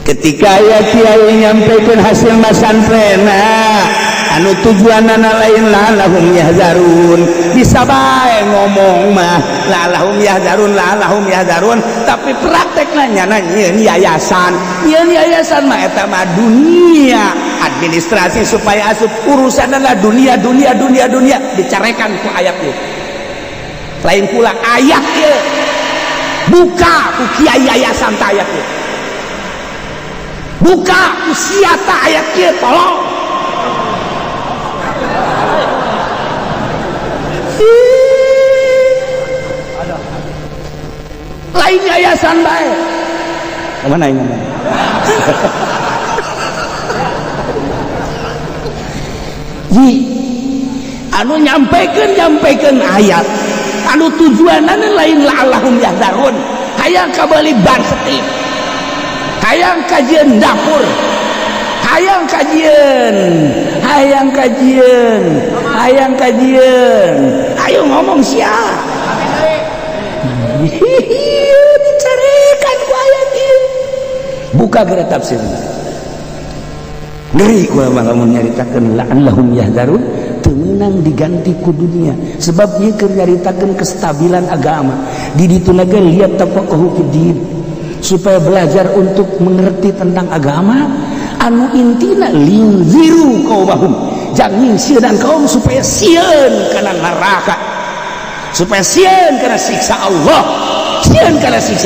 ketika aya kiai nyampaikan hasil masantren anu tujuanana lain la'allahum yahzarun bisa bae ngomong mah la'allahum yahzarun tapi praktekna nyana nyieun yayasan mah eta mah dunia administrasi supaya asup urusan adalah dunia dicarekan ku ayat ieu lain pula ayat ieu buka ku kiai yayasan ta ayat ieu buka ku sia ta ayat ieu tolong lain yayasan bae kemana ini anu nyampaikan ayat anu tujuanana lain la'allahum yahzarun hayang kabali bar setik hayang kajian dapur hayang kajian ayo ngomong sia dicarikan ku ayat ieu buka geura tafsir ngeri ku lamun nyaritakeun la'allahum yahzarun teu meunang diganti ku dunia sebab ieu keur nyaritakeun kestabilan agama di ditu naga lihat tafaqahu fiddin supaya belajar untuk mengerti tentang agama anu intina linziru qaumahum jangan sieun kaum supaya sieun kana neraka supaya sieun kana siksa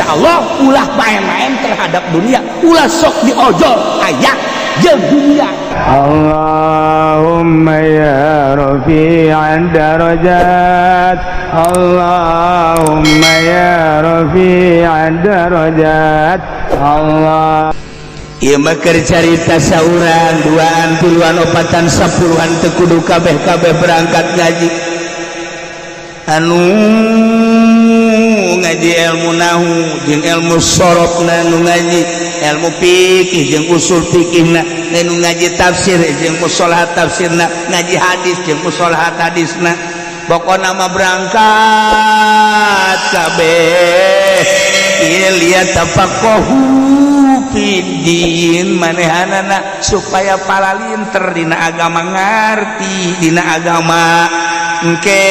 Allah ulah main-main terhadap dunia ulah sok diojol aya jeung dunia Allahumma ya rafi'ad darajat Allahumma ya rafi'ad darajat Allah ieu mah keur carita saurang duaan puluhan opatan sapuluhan teu kudu kabeh berangkat ngaji anu ngaji ilmu nahu jeung ilmu sorofna nu ngaji ilmu fikih jeung usul fikihna nu ngaji tafsir jeung mustalah tafsirna ngaji hadis jeung mustalah hadisna pokona mah berangkat kabeh ieu liat tafaqahu fiddin manehanana supaya palalinter dina agama ngarti dina agama engke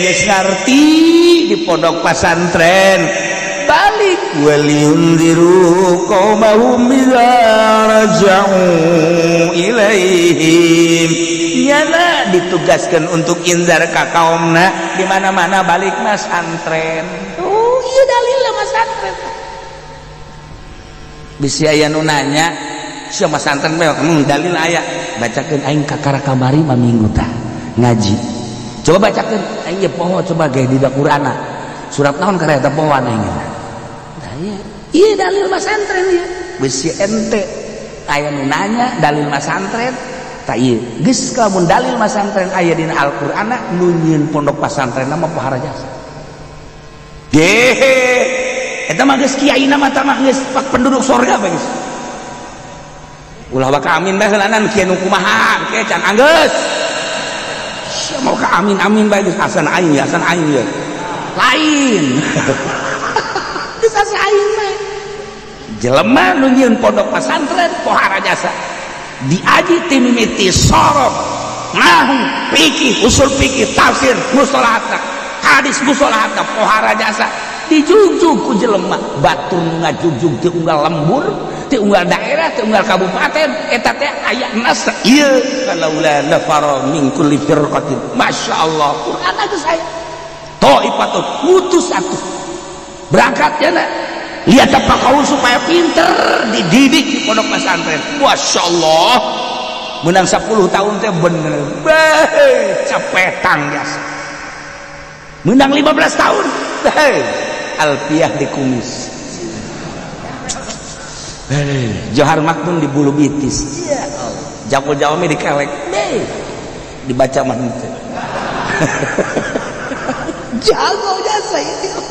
geus ngarti di pondok pesantren balik waliundiru qaumahum idza raja'u ilaihim nyana ditugaskeun untuk inzar ka kaumna di mana-mana balik pesantren ieu dalil pesantren bisi aya nu nanya sia pesantren bae dalil aya bacakeun aing kakara kamari maminggu tah ngaji coba bacakeun aing ye poho coba ge di Qur'ana surat naon karya eta pohoan aing nah ieu dalil pesantren ieu bisi ente aya nu nanya dalil pesantren tah ieu geus lamun dalil pesantren aya dina Al-Qur'ana nu nyieun pondok pesantren mah pohara jasa eta mah geus kiai na mah tamah geus penduduk surga bae geus ulah baka amin bae heulanan kieu nu kumaha ke can anggeus sia mau ka amin bae geus asan aing ya lain geus asa aing bae jelema nu nyieun pondok pesantren pohara jasa diaji ti mimiti sorof nahu fikih usul fikih tafsir mustalah hadis mustalah pohara jasa dijugjug ku jelema batur ngajugjug ti unggal lembur ti unggal daerah ti unggal kabupaten eta teh aya nas ieu kalaula nafara min kulli firqatin masyaallah Quran geus aya thaifatun ngutus atuh berangkat ya na lihat apa kau supaya pinter dididik di pondok pesantren masyaallah menang 10 tahun teh bener beh capetang jasa menang 15 tahun hei alfiah di kumis Johar Makmun di bulu bitis ya Allah jago-jago di kelek dibaca mah henteu jago jasa itu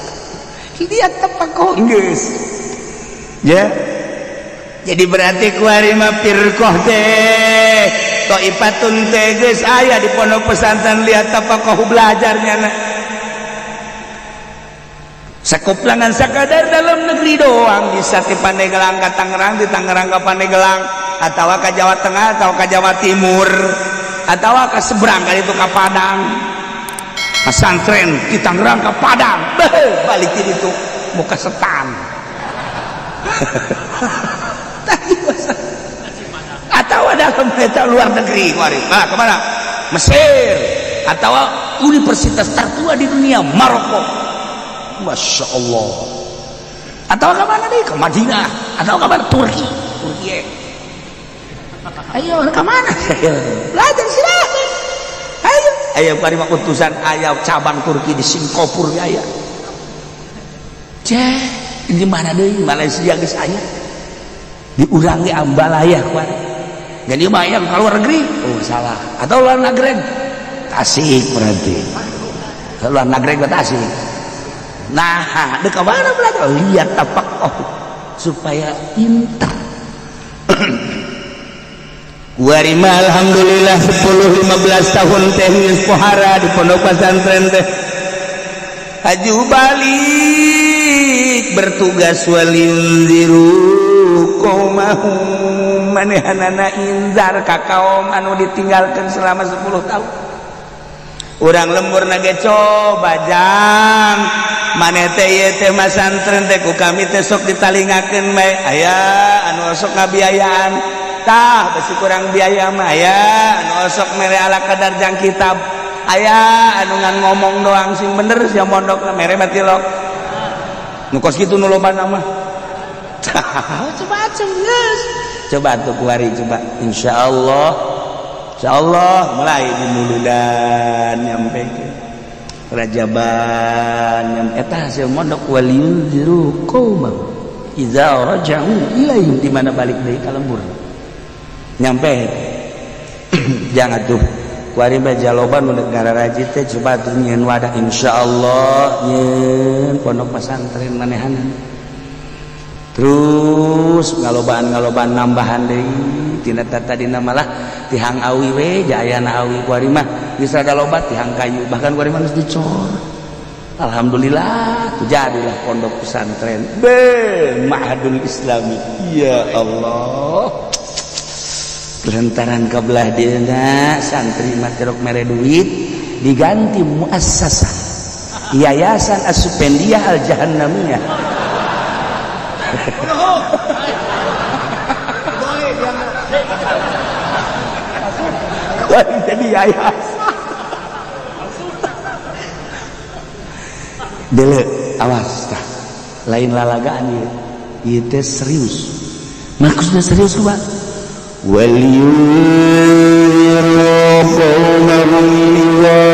dia tepak kok geus ya jadi berarti kuari mah firqah teh thaifatun teh geus aya di pondok pesantren lihat tapakoh belajarnya na sakuplangan sakadar dalam negeri doang bisa di Pandeglang ke Tangerang, di Tangerang ke Pandeglang, atau ke Jawa Tengah atau ke Jawa Timur, atau ke seberang kali itu ke Padang. Pesantren di Tangerang ke Padang, balikin itu muka setan. Atau ada dalam luar negeri kemana? Mesir, atau universitas tertua di dunia Maroko, Masya Allah. Atau ke mana nih? Ke Madinah, atau ke mana? Turki. Ayo ke mana? Belajar silahkan. Ayo kari mah utusan ayah cabang Turki di Singapura ya. Di mana deh? Malaysia geus aya. Diurangi ambalayah kuari. Jadi mah yang keluar negeri. Oh salah. Atau luar negeri. Tasik berarti. Luar negeri ke Tasik. Nah, dek mana belajar? Lihat tapak supaya pintar. Warima alhamdulillah 10-15 tahun teknis pohara di pondok pesantren teh. Haju balik bertugas waliyunziru qaumahum manehanana inzar ka kaum anu ditinggalkan selama 10 tahun. Urang lembur nage coba jang maneh teh ieu teh pesantren teh ku kami teh sok ditalingakeun bae aya anu sok ngabiayaan. Tah besi kurang biaya mah aya anu osok mere ala kadar jang kitab aya anu ngan ngomong doang sing bener sia mondok mere batilok nu kos kitu nu loba mah coba geus coba atuh kuari coba insyaallah mulai di Muludan nyampe ke Rajaban nyampe eta sia mondok waliyunziru qaumah idza raja'u ilaihim di mana balik deui ka lembur nyampe jangan tuh kuari baca loban negara rajin teh coba tuh nyen wadah insyaallah nyen pondok pesantren manehanan terus ngalobaan nambahan deui tina tadina malah tihang awi we jayana awi kuari mah geus rada loba tihang kayu bahkan kuari mah geus dicor alhamdulillah jadilah pondok pesantren Ma'hadul Islami ya Allah. Lantaran kabelah dina santri materok mere duit diganti muassasah yayasan as-supendiyah al-jahannamiyah. Jadi yayasan dele awas tah lain lalagaan ieu teh serius maksudna serius ku وَلْيُنذِرُوا قَوْمَهُمْ إِذَا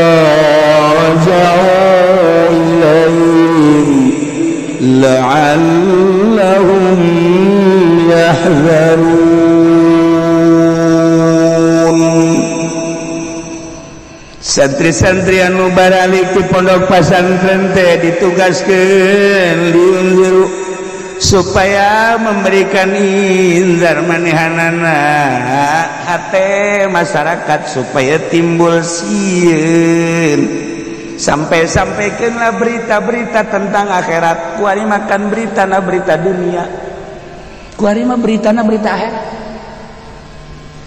رَجَعُوا إِلَيْهِمْ لَعَلَّهُمْ يَحْذَرُونَ. Santri-santri anu baralik di pondok pesantren teh ditugaskeun liunziru supaya memberikan inzar manehanana hate masyarakat supaya timbul sieun sampai-sampaikanlah berita-berita tentang akhirat kuari makan berita na berita dunia kuari mah berita na berita akhirat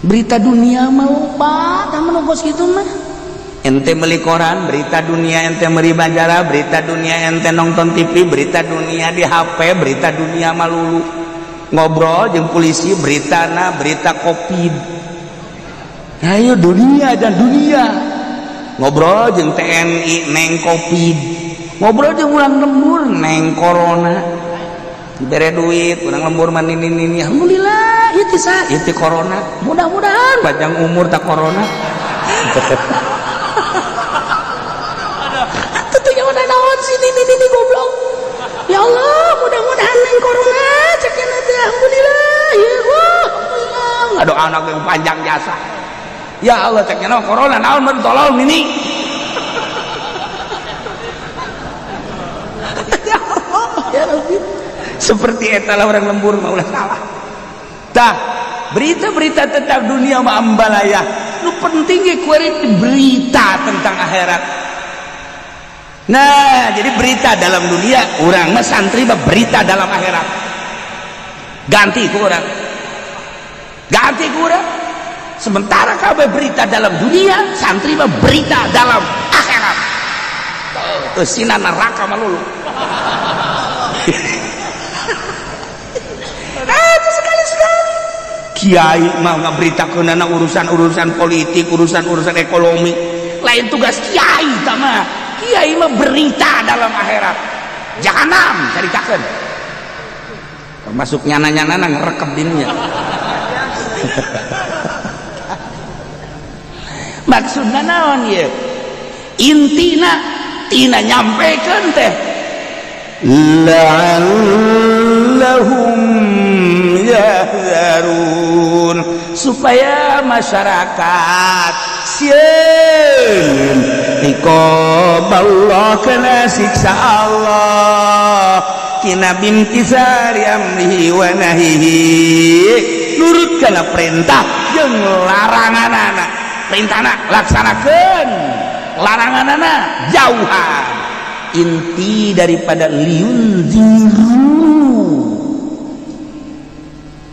berita dunia mau pak menunggu gitu mah ente beli koran berita dunia, ente beli majalah berita dunia, ente nonton TV berita dunia di HP berita dunia malulu ngobrol jeung polisi berita Covid. Ayo dunia dan dunia ngobrol jeung TNI neng Covid, ngobrol jeung ulang lembur neng corona dibere duit ulang lembur mah ini alhamdulillah itu corona mudah-mudahan panjang umur tak corona. Ini goblok. Ya Allah, mudah-mudahan neng corona ceknya nanti alhamdulillah. Ya Allah. Aduh anak yang panjang jasa. Ya Allah ceknya no corona naon mun tolol ini. Ya Allah, ya Rabbi. Seperti eta lah orang lembur mah ulah salah. Tah, berita-berita tentang dunia mah ambalaya. Nu penting ge kuari berita tentang akhirat. Nah, jadi berita dalam dunia urang mah santri mah berita dalam akhirat. Ganti ku urang. Ganti ku urang. Sementara kabeh berita dalam dunia, santri mah berita dalam akhirat. Tuh sinan neraka malulu. Itu sekali-sekali. Kiai mah ngaberitakeun anak urusan-urusan politik, urusan-urusan ekonomi. Lain tugas kiai tah mah. Kiai mah berita dalam akhirat. Jahanam caritakeun. Termasuk nyana-nyana ngerekep dinya. Maksudna naon ieu? Intina tina nyampekeun teh la'allahum yahzarun, supaya masyarakat sieun iqab Allah kana siksa Allah tina bimtisari amrihi wa nahihi, nurut kana perintah jeung laranganana. Perintahna laksanakeun, laranganana jauhan. Inti daripada liunziru,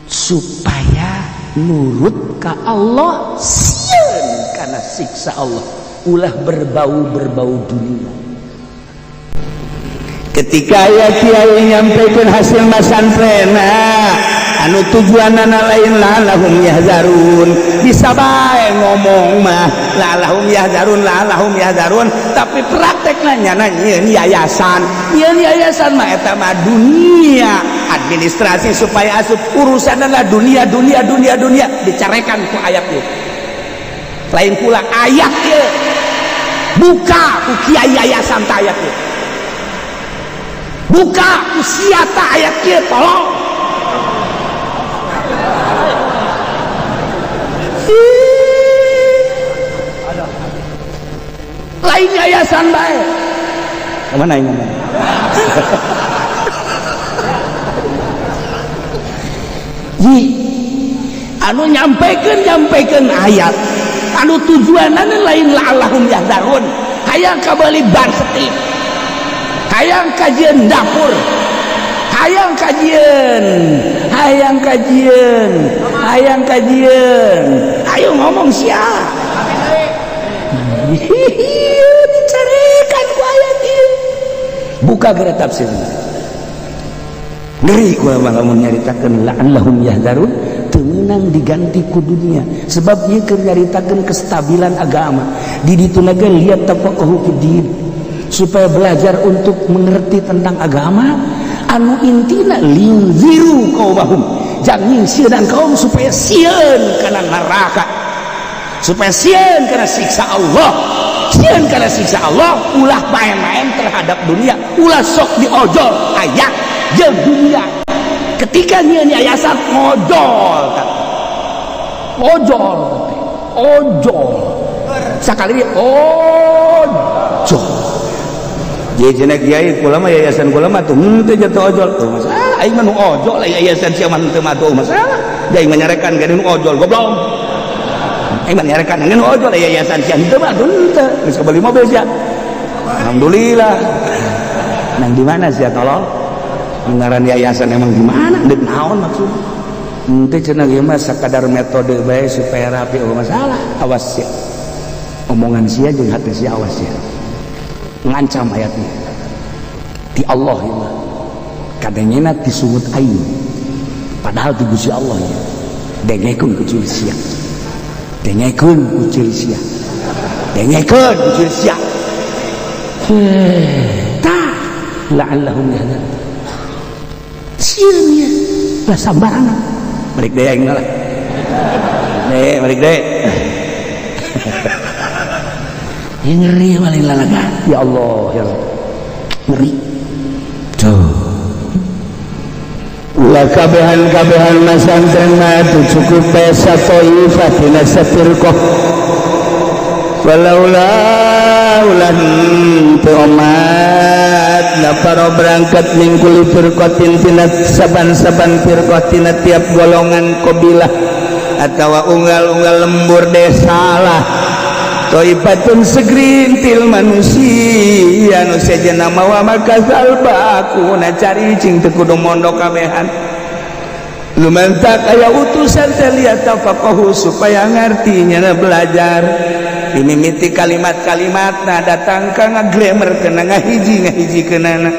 supaya nurut ka Allah sieun kana siksa Allah, ulah berbau dunia. Ketika kiai nyampaikan hasil masantrena anu tujuanana lain la'allahum yahzarun, bisa bae ngomong mah la'allahum yahzarun, tapi praktekna nyana nyieun yayasan mah eta mah dunia, administrasi supaya asup urusanna dunia dicarekan ku ayat ieu. Lain pula ayat ieu buka ku kiai yayasan ta ayat ieu, buka ku sia ta ayat ieu, tolong. Lain yayasan baik. Kemana ini? Anu nyampaikan ayat. Anu tujuanana lain la'allahum yahzarun. Hayang kabali ban setip. Hayang kajian dapur. Hayang kajian. Ayo ngomong siapa? Dicarikan ku ayat ieu. Buka geura tafsirna. Ngeri ku lamun nyaritakeun la'allahum yahzarun, teu meunang diganti ku dunia. Sebab ieu keur nyaritakeun kestabilan agama. Di ditu na ge liat tafaqahu fiddin, supaya belajar untuk mengerti tentang agama. Anu intina linziru qaumahum, jangan sieun kaum supaya sieun kana neraka, supaya sieun kana siksa Allah, ulah main-main terhadap dunia, ulah sok diojol ayat jeung dunia. Ketika nyieun yayasan ojol sakali ojol. Jadi cenah kiai kula mah yayasan kula mah tuh henteu jatuh ojol tuh masalah. Aing mah nu ojol lah yayasan sia mah henteu mah tuh masalah. Da aing menyarekan ka nu ojol goblok. Aing menyarekan nu ojol lah yayasan sia henteu mah henteu. Geus kabeli mobil sia. Alhamdulillah. Nang di mana sia tolol? Ngaran yayasan emang di mana? Deuk naon maksud? Henteu cenah ieu mah sakadar metode bae supaya rapi masalah. Awas sia. Omongan sia jeung hati sia awas sia. Ngancam ayatnya di Allah ya mah kadangnya disungut aing padahal di Gusti Allah ya dengekeun ku cil sia tah la'allahum yahdharun sieun ya lah sambaranna balik deui aing lah balik deui ngeri malin lalaga ya Allah ya Allah ngeri tuh ulah kabehan masantren mah cukup pesa toifah tina satirqah walaula ulah teu omat naparo berangkat mingkuli firqatin tina saban-saban firqah tina tiap golongan qabilah atawa unggal-unggal lembur desa lah Toibatun segrintil manusia nu sejenna mawa makasal baku na cari cing teu kudu mondok kabehan lumantak aya utusan teh liat tafaqahu supaya ngartinya na belajar dimimiti kalimat-kalimatna datang ka ngagremer kena ngahiji kenana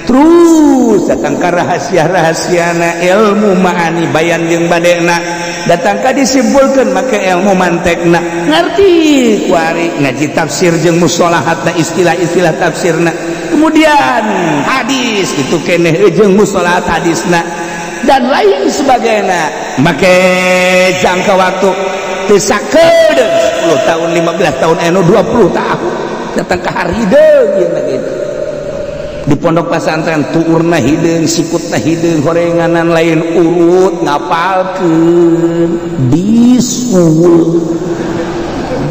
terus datang ka rahasia-rahasiana ilmu ma'ani bayan jeung badena datang ka disimpulkeun make ilmu mantekna ngarti kuari ngaji tafsir jeung mustalahatna istilah-istilah tafsirna kemudian hadis itu keneh jeung mustalahat hadisna dan lain sebagainya make jangka waktu teu sakedeung 10 tahun 15 tahun anu 20 tahun datang ka harideung ieu gitu di pondok pesantren tuurna hideung sikutna hideung horenganan lain urut ngapalkeun bisul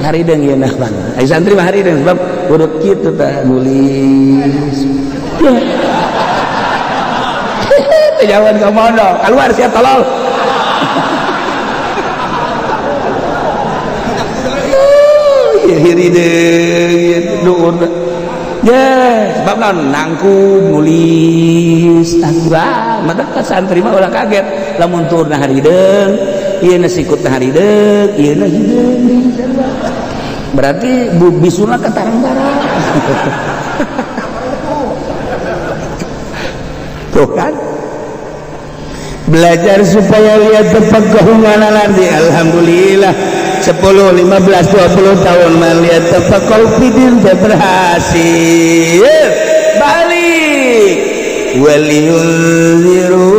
harideung ieu nah bang ai santri mah harideung sebab urut kitu tah nulis teh jawan ka mondok keluar sia tolol hirideung duurna ya sebab nangkum nulis tangga mata santri mah ulah kaget lamun turna harideung ieu na sikutna harideung ieu na hideung berarti bisulna katarang-tarang tuh kan belajar supaya lihat tafaqahu nanti alhamdulillah 10, 15, 20 tahun melihat tafaqahu fidin berhasil balik waliyunziru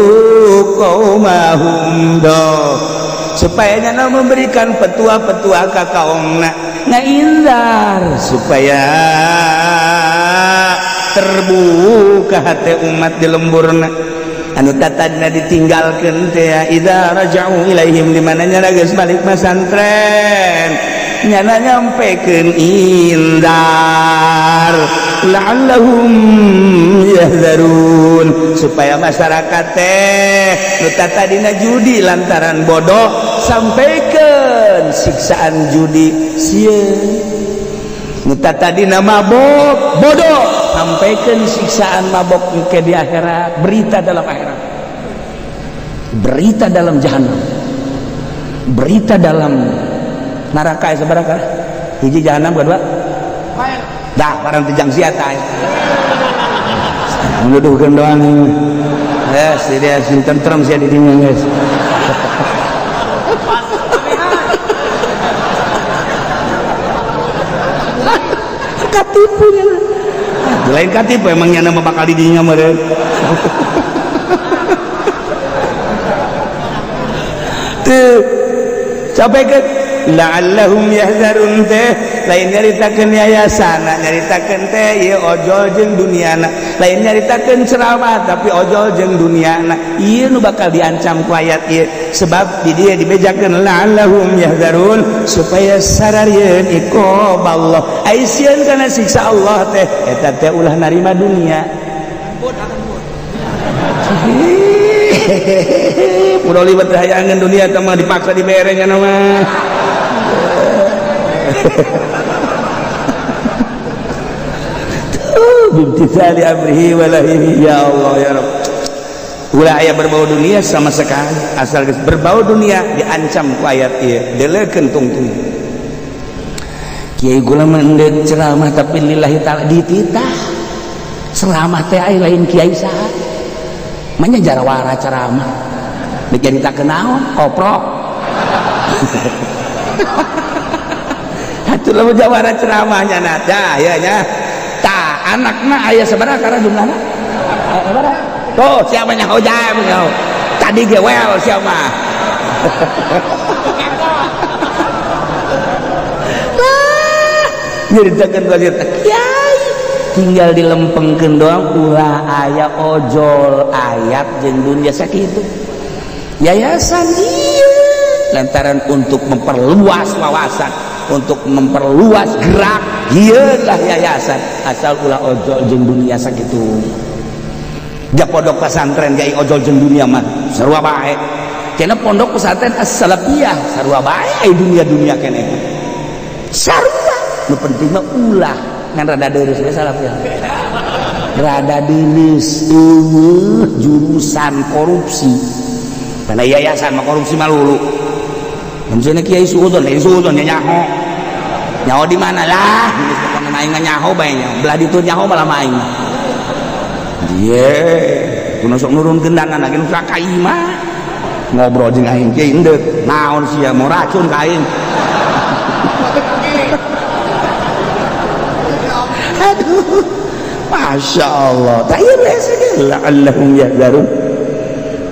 qaumahum supaya nyana memberikan petua-petua ka kaumna ngaindar supaya terbuka hati umat di lemburna anu tatadna ditinggalkeun teh idza raja'u ilaihim dimana nyana geus balik pesantren nyana nyampekeun indar la'allahum yahzarun supaya masyarakat teh nu tatadina judi lantaran bodoh sampaikeun siksaan judi sieun nu tatadina mabok bodoh sampaikan siksaan mabok ke di akhirat berita dalam akhirat berita dalam jahanam berita dalam neraka seberapa hiji jahanam kedua dah barang tejang siata menuduhkan doang yes dia tentrem sia di dinya guys katipunya lain katipu emangnya nama bakal didinya meren tuh capek kan la'allahum yahzarun teh lain nyaritakeun yayasan nyaritakeun teh ieu ojol jeung duniana lain nyaritakeun ceramah tapi ojol jeung duniana ieu nu bakal diancam ku ayat ieu sebab di dia dibejakeun la'allahum yahzarun supaya sararieun iqaballah ai sieun kana siksa Allah teh eta teh ulah narima dunia mudah libat hayangan dunia teh mah dipaksa dibereng kana mah bimtithali amrihi wa lahihi ya Allah ya Rabb ulah aya berbau dunia sama sekali asal berbau dunia diancam ku ayat ieu delekeun tungtung kiai gula mendek ceramah tapi lillahi ta'ala dititah ceramah teh aya lain kiai saha manya jarawara ceramah diceritakeun naon koprok atuh lamun jawara ceramahnya nah dah ya nya tah anakna aya sabaraha karena jumlahna sabaraha tuh siapa nya hojam tadi ge wel siapa nyeritakeun wajib kiai tinggal dilempengkeun doang ulah aya ojol ayat jeung dunia sakitu yayasan ieu lantaran untuk memperluas wawasan untuk memperluas gerak ieulah yayasan asal ulah ojol jeung dunia sakitu da pondok pesantren gai ojol jeung dunia mah sarua bae cenah pondok pesantren as-salafiyah sarua bae dunia-dunia keneh sarua nu penting mah ulah ngan rada deureus we salaf ya rada deureus jurusan korupsi karena yayasan mah korupsi mah lulu maksudnya kiai suudon ya nyaho di mana lah bukan main nyaho bae belah ditu nyaho malah main ieu kudu sok nurunkeun dana lagi nu ka imah ngobrol jeung aing kiai endeuh naon sia mau racun ka aing aduh Masya Allah tayyib segala Allahum yahzarun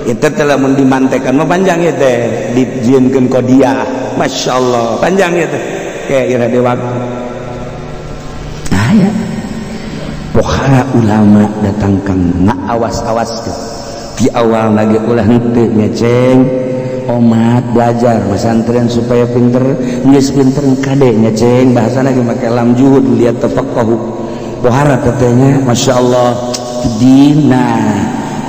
itu telah mendimantekan mau panjang ya teh dijieunkeun qodiah Masya Allah panjang ya teh kayak ira de waktu aya pohara ulama datang kang ngaawas-awas di awal lagi ulah henteu ngeceng omat belajar pesantren supaya pinter geus pinter kade ngeceng bahasana ge make lam juhud lihat tafaqahu pohara tetenya Masya Allah dina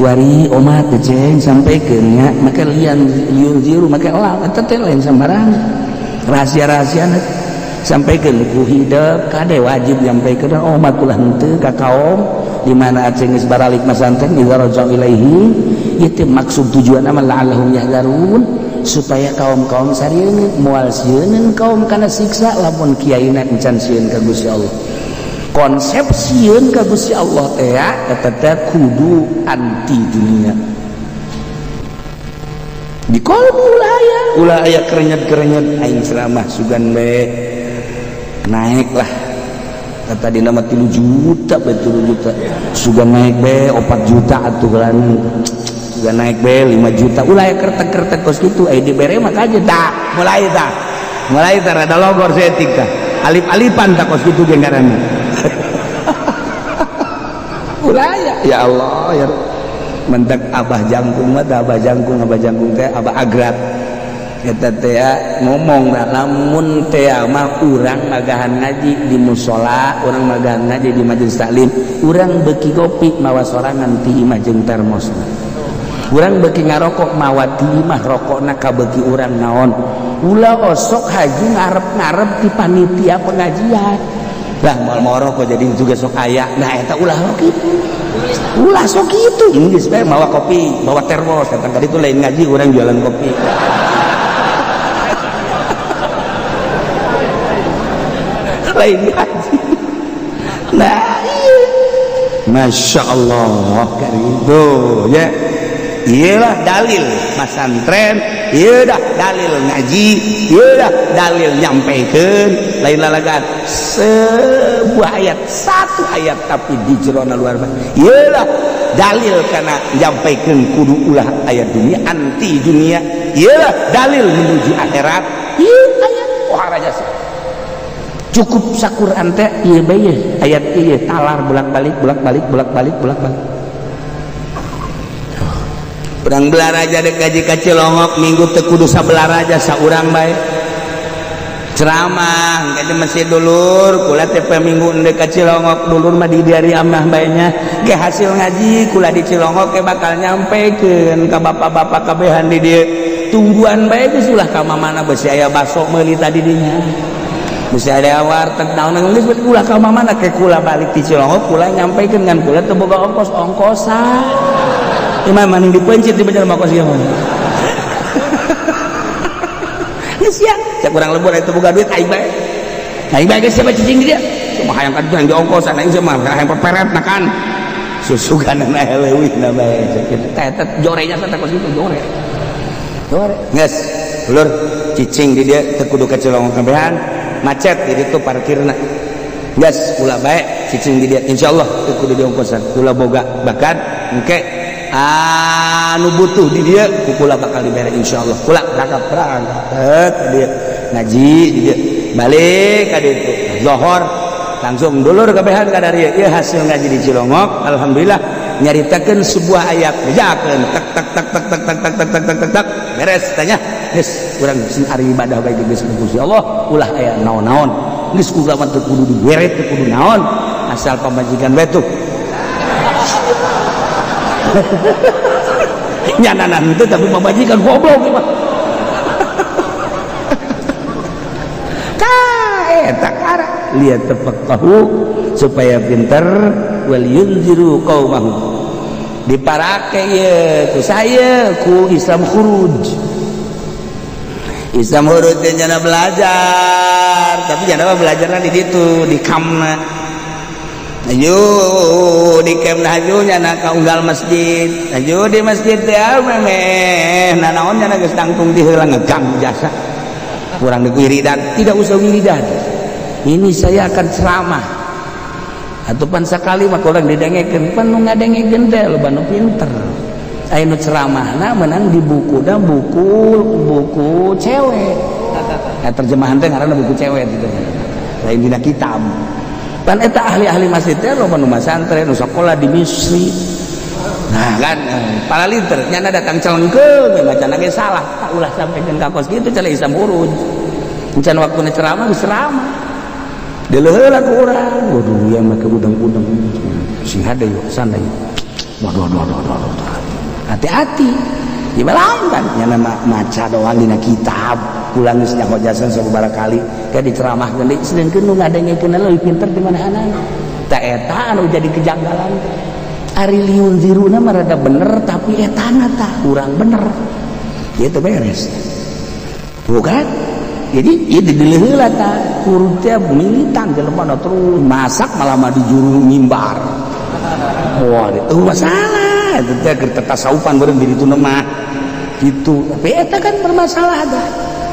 wari omat ngeceng sampaikeun nya make lian liur ziru make elang eta teh lain sambarang rahasia-rahasiana sampaikeun ku hidup kade wajib nyampaikeun omat ulah henteu ka kaum di mana aceng geus baralik masantren idza raja'u ilaihi itu maksud tujuan amal la'allahum yahzarun supaya kaum-kaum sarieun moal sieun kaum kana siksa lamun kiaina encan sieun ka Gusti Allah konsep sieun ka Gusti Allah teh eta teh kudu anti dunia di kolbu ulah aya kerenyet-kerenyet aing ceramah sugan bae naiklah kata dina mah 3 juta betul juta sugan naik bae 4 juta atuh lan sugan naik bae 5 juta ulah aya kertek-kertek kos kitu di bere mah kaje tah mulai tah rada logor setik tah alip-alipan tah kos kitu ge ngaranna ulah ya Allah ya mentek abah jangkung mah abah jangkung teh abah agrat eta teh ngomong lamun teh mah urang magahan ngaji di musola urang magahan ngaji di majelis taklim urang beuki kopi mawa sorangan ti imah jeung termos urang beuki ngarokok mawa ti imah rokokna ka beuki urang naon ulah osok haji ngarep-ngarep ti panitia pengajian lah moal rokok jadi juga sok aya nah eta ulah kitu ulah sok kitu geus bae mawa kopi bawa termos datang ka ditu lain ngaji urang jualan kopi lain ngaji nah iya Masya Allah karido ya iyalah dalil masantren iya dah dalil ngaji iya dah dalil nyampaikeun lain lalagan sebuah ayat satu ayat tapi di jerona luar biasa iya dah dalil karena nyampaikeun kudu ulah ayat dunia anti dunia iya dah dalil menuju akhirat iya ayat pohara jasa cukup sakuran teh ieu bae ayat ieu talar bolak-balik urang belaraja dek gaji ka Cilongok minggu teu kudu sabelaraja saurang bae ceramah engke di masjid dulur kula teh minggu endeu ka Cilongok dulur mah di diari amah bae nya ge hasil ngaji kula di Cilongok ke bakal nyampekeun ka bapak-bapak kabehan di dieu tungguan bae geus ulah ka mamana beusi aya baso meuli tadi dinya bisa ada warteg naon geus ulah ka mamana ke kula balik di Cilongok kula nyampaikeun ngan kula teu boga ongkos-ongkosan imam maning dipencit di bener makos ieu mah geus ya cak urang lembur aya teu boga duit aing bae geus siapa cicing dia cuma hayang ka ditu ongkosan aing mah hayang peperet kan susuganana leuwihna bae eta jorenya sa kos itu jore geus ulur cicing di dia teu kudu ka Cilongok kabehan macet di ditu parkirna geus ulah bae cicing di dia insyaallah teu kudu diongkosan ulah boga bahkan engke anu butuh di dia kula bakal dibere insyaallah kula berangkat dia ngaji di dia balik ka ditu zuhur langsung dulur kabehan ka dari ieu hasil ngaji di Cilongok alhamdulillah nyaritakeun sebuah ayat bejakeun tak beres tanya geus urang sing ari ibadah bae geus Gusti Allah ulah aya naon-naon geus kula mah teu kudu digeret teu kudu naon asal pamajikan bae tuh nyananan itu tapi pamajikan goblok mah ka eta kara liyatafaqahu supaya pinter wal yunziru qaumahum diparake ye ku saya ku Islam khuruj teh jana belajar tapi jana belajarna di ditu di kamna ayo di kamna ayo nyana ka unggal masjid ayo di masjid teh memeh nanaon nyana geus tangtung di heula ngegang jasa kurang di wiridan tidak usah wiridan ini saya akan ceramah atau pan sakali mah orang didengekeun pan nu ngadengekeun teh loba nu pinter aya nu ceramahna menang di bukuda buku cewek terjemahan teh ngaranna buku cewek gitu lain dina kitab pan eta ahli-ahli masjid teh loba nu masantren nu sakola di Misri nah kan paralinter nyana datang celengkeung bacana ge salah tak ulah sampaikeun ka kos kitu cale Islam urut encan waktuna ceramah geus ceramah deleuheula ku urang waduh ya make udang-udang sing hade yuk sana yuk waduh hati-hati dibalamkan nyana maca doang dina kitab pulang geus nyahojasan sababaraha kali ka diceramahkeun deui sedengkeun nu ngadengekeun leuwih pinter di mana-mana ta eta anu jadi kejanggalan ari liun ziruna mah rada bener tapi etana tah kurang bener kitu beres bukan jadi itu dileheula tah kurang teh militan jelema terus masak malah mah di juru mimbar wah itu masalah itu teh keur tasawufan beureum di ditu mah gitu tapi eta kan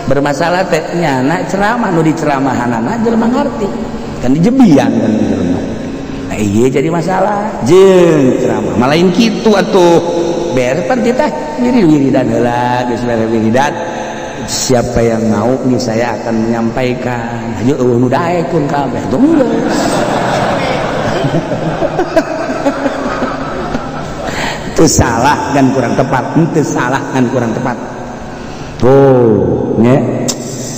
bermasalah teh nyana ceramah nu diceramahanana jelema ngarti kan dijebian kan jelema nah iya jadi masalah jeung ceramah malain kitu atuh beres pan teh wiridan heula geus wiridan siapa yang mau nih saya akan menyampaikan ayo nu daekeun kabeh tunggu itu salah dan kurang tepat itu salah dan kurang tepat ya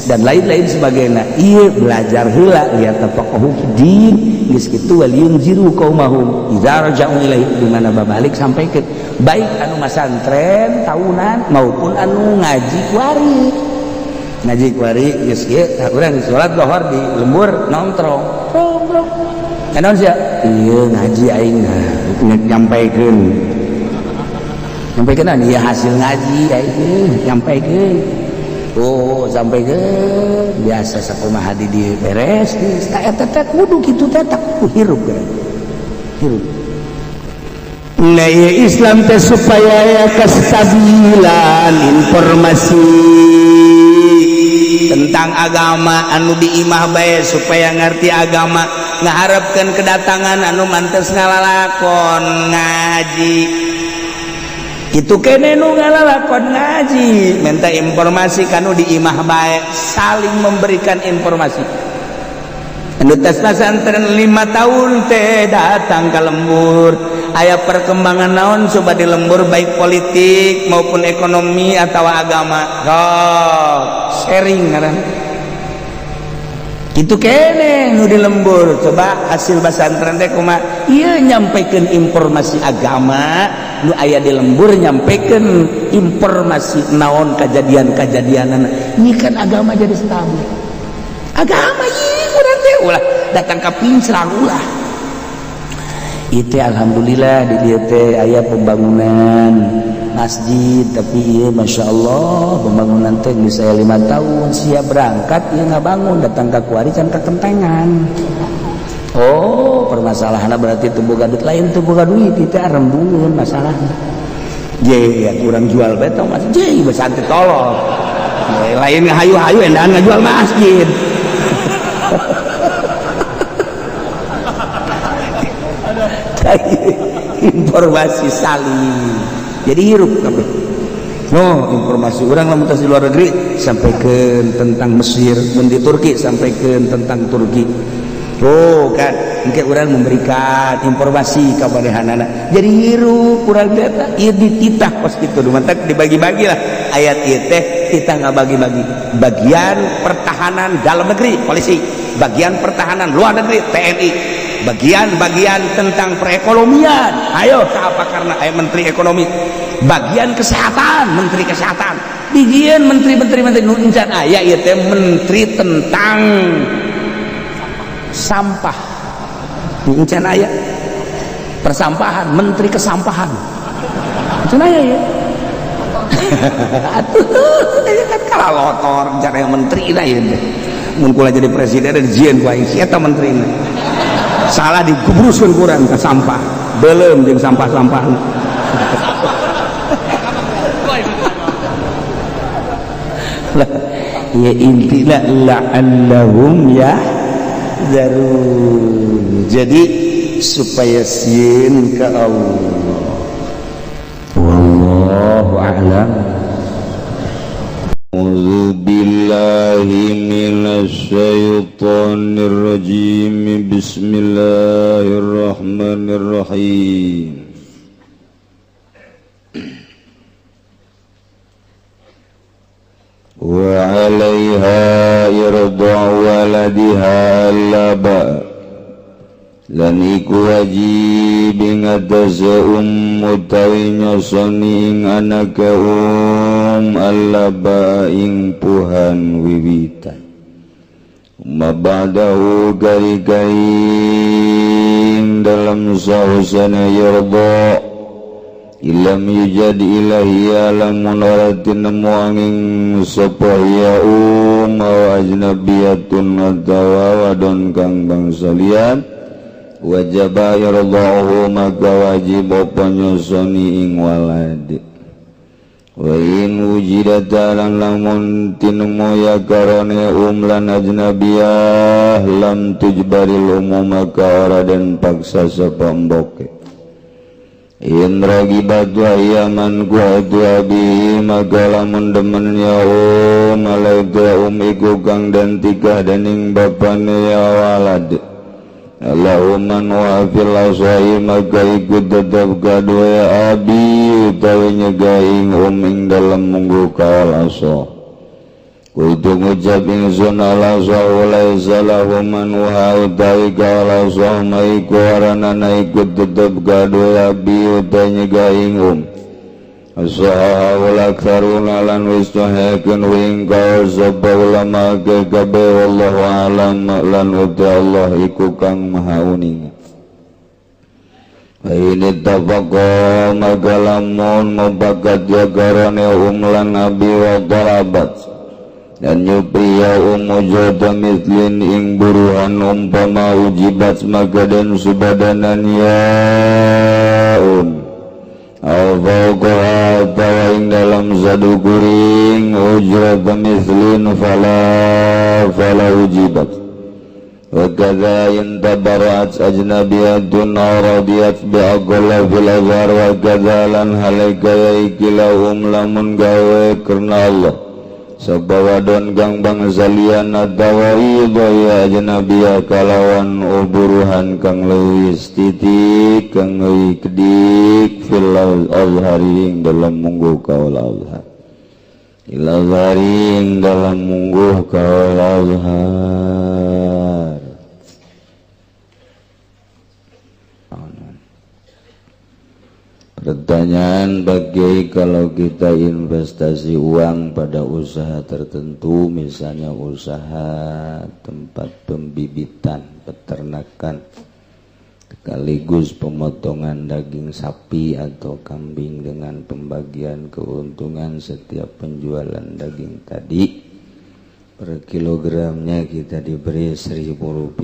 dan lain-lain sebagainya iya belajar heula lihat tafaqahu din geus kitu wal yunziru qaumahum idza raja'u ilaihi dimana babalik sampaikan baik anu masantren tahunan maupun anu ngaji kuari geus ieu urang salat zuhur di lembur nongkrong naon sia ieu ngaji aing nyampaikeun ieu hasil ngaji aing nyampaikeun oh sampaikeun biasa sakumaha di dieu beres eta teh kudu kitu teh tak hirup nah ya Islam teh supaya ya kestabilan informasi tentang agama anu diimah bae supaya ngerti agama ngaharapkeun kedatangan anu mantes ngalalakon ngaji itu kene nu ngalalakon ngaji minta informasi kanu diimah bae saling memberikan informasi anu tes pesantren 5 tahun teh datang ke lembur aya perkembangan naon coba di lembur baik politik maupun ekonomi atau agama sharing ngaran itu kene nu di lembur coba hasil pesantren teh kumaha ieu nyampaikan informasi agama nu aya di lembur nyampaikan informasi naon kejadian-kejadianana ini kan agama jadi stabil agama ieu urang teh ulah datang ka pincrang ulah itu alhamdulillah di dieu teh aya pembangunan masjid tapi ieu masyaallah pembangunan teh geus aya 5 tahun siap berangkat ieu ngabangun datang ka kuari can kakentengan oh permasalahanna berarti teu boga duit lain teu boga duit itu rembungeun masalahna ye ya kurang jual bae tong mas ye besanti tolol lain ngahayu-hayu endaan ngajual masjid informasi saling jadi hirup kabeh no informasi orang lamun di luar negeri sampaikan tentang Mesir mun di Turki sampaikan tentang Turki oh kan engke urang memberikan informasi kabarehanana jadi hirup urang teh ieu dititah pas kitu dumantak dibagi-bagi lah ayat ieu teh kita ngabagi-bagi bagian pertahanan dalam negeri polisi bagian pertahanan luar negeri TNI bagian-bagian tentang perekonomian ayo apa karena menteri ekonomi bagian kesehatan menteri kesehatan bagian menteri nu encan aya ieu teh menteri tentang sampah ncan aya persampahan menteri kesampahan ncan aya ya atuh kan kalah lotor cara yang menteri lah ya mun kula jadi presiden dan jieun ku aing eta menterina salah digubruskeun kurang ke sampah belum jeung sampah-sampahna ya intinya la'allahum yahzarun jadi supaya sieun ka Allah wallahu a'lam A'udzu billahi minasy syaithanir rajim bismillahirrahmanirrahim wa 'alaiha irda'u waladiha laba lan iku wajib ing atase utawi nyosoni ing anake allaba ing puhan wiwitan mabadahu gari-gari dalam sahusana yarda ilam yujad ilahi alamun waratin nemu angin sopaya wa ajnabiyatun atawa wadon kang bangsalian wajaba yardahu maka wajib apa nyosoni ing walad wa in wujidat lan lamun tinemu ya karone lan ajnabiyah lam tujbaril maka ora den paksa sapa mboke in ragibatu ayaman kuatu abi maka lamun demen ya malaiku iku kang dan tikah dening bapane ya walad Allahumma wa fil asai maka ikut tetap kadua ya abi utawi nyegaing ing dalam munggu kawal asa kudu ngucap ingsun alasa ulai salahuman wa utawi kawal asa maiku waranana ikut tetap kadua ya abi utawi nyegaing Asaha walaktaruna lan wisnuhekun wingkau sapa ulama kekabe wallahu alam lan uti Allah iku kang maha uning ini tafaqo magalamun mabakat yagarane lan abi wa tarabat dan nyupriya umujada mitlin ing buruhan umpama ujibat magadan subadanan ya Al-Fawqaha tawaing dalam zadu kuring ujrat mislin fala ujibat wa kadha intabarat ajnabiyatun aradiyat bi'aqalla fil azhar wa kadha lan halika ikilahum lamun gawe karena Allah sabawadon kang bangsalian atawa idaya ajnabiyah kalawan uburuhan kang leuwis titik kang leuwih kedik fil azharing dalam mungguh kaul azhar il azharing dalam mungguh kaul azhar pertanyaan bagi kalau kita investasi uang pada usaha tertentu misalnya usaha tempat pembibitan peternakan sekaligus pemotongan daging sapi atau kambing dengan pembagian keuntungan setiap penjualan daging tadi per kilogramnya kita diberi Rp1.000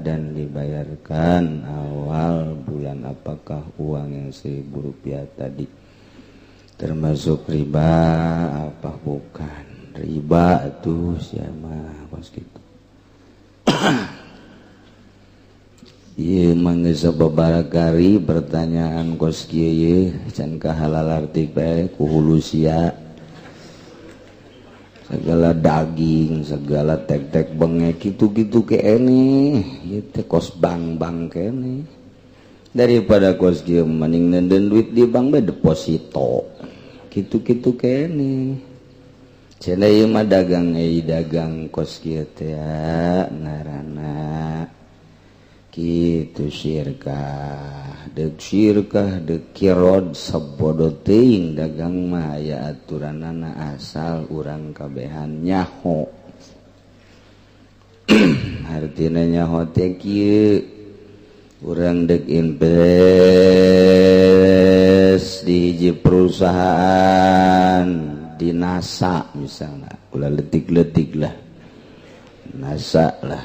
dan dibayarkan awal bulan. Apakah uang yang Rp1.000 tadi termasuk riba apa bukan? Riba tuh siapa kos gitu. Iya mangga sababarakari pertanyaan kos kieu can kahalal artikel ku hulu sia segala daging segala tek-tek bengek gitu-gitu kene ieu teh kos bank kene daripada kos kieu mending nenden duit di bank bae deposito gitu-gitu kene cenah ieu mah dagang dagang kos kieu teh ngaranna kitu syirkah dek kirod sabodo teuing dagang mah aya aturanana asal urang kabehan nyaho artina nyaho teh kieu urang dek invest di hiji perusahaan di NASA misalnya ulah letik-letik lah NASA lah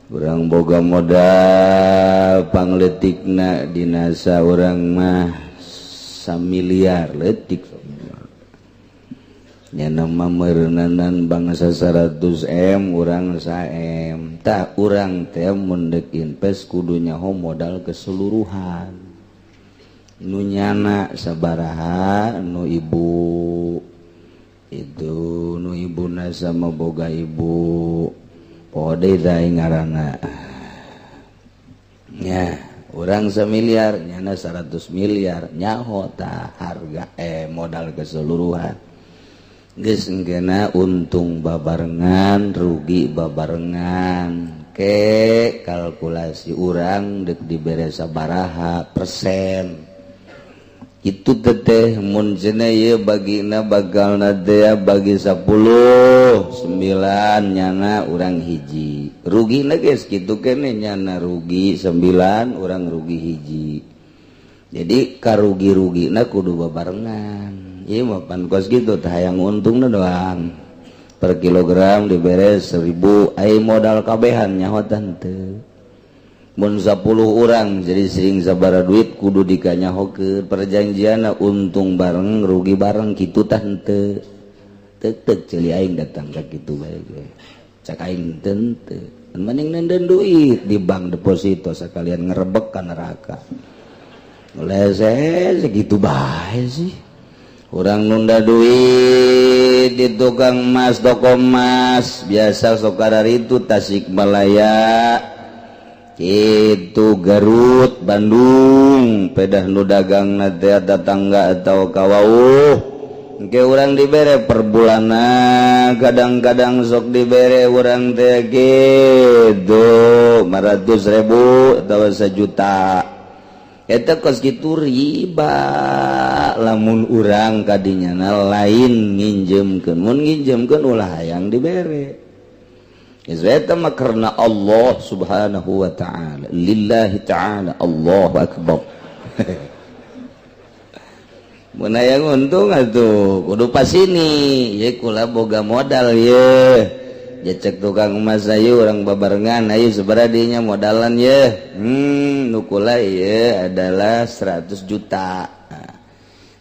urang boga modal pangletikna di NASA urang mah 1 miliar letik nyana meureunanan bangsa 100M urang 100M tak urang teh mun dek invest kudu nyaho modal keseluruhan nu nyana sabaraha nu ibu itu nu ibuna sama boga ibu pode dae ngaranna nya urang 1 miliar nyana 100 miliar nyaho tah harga modal keseluruhan geus engkena untung babarengan rugi babarengan ke kalkulasi urang dek dibere sabaraha persen itu teteh mun cenah ieu bagina bagalna teh bagi 10 9 nyana urang hiji rugina geus kitu keneh nyana rugi 9 urang rugi hiji jadi karugi-rugina kudu babarengan ieu mah pan kos kitu teh hayang untungna doang per kilogram dibere 1000 ai modal kabehan nyahotan teu mun 10 urang jadi sering sabaraha duit kudu dikanyahokeun perjanjianna untung bareng rugi bareng kitu tah henteu teu ceuli aing datang ka kitu bae ge cak aing teu mending nenden duit di bank deposito sakalian ngerebek ka neraka lese segitu bae sih urang nunda duit di tukang emas toko emas biasa sokadar itu Tasikmalaya itu Garut Bandung pedah nu dagang teh tetangga atau kawauh engke urang dibere per bulanna kadang-kadang sok dibere urang teh gitu 500.000 atau 1 juta eta kos kitu riba lamun urang kadinyana lain nginjemkeun mun nginjemkeun ulah hayang dibere geus eta mah karna Allah subhanahu wa ta'ala lillahi ta'ala Allahu akbar mun hayang untung atuh kudu pasini ye kula boga modal ye jecek tukang emas ayu orang babarengan ayu sabaraha dinya modalan ye nu kula ieu adalah 100 juta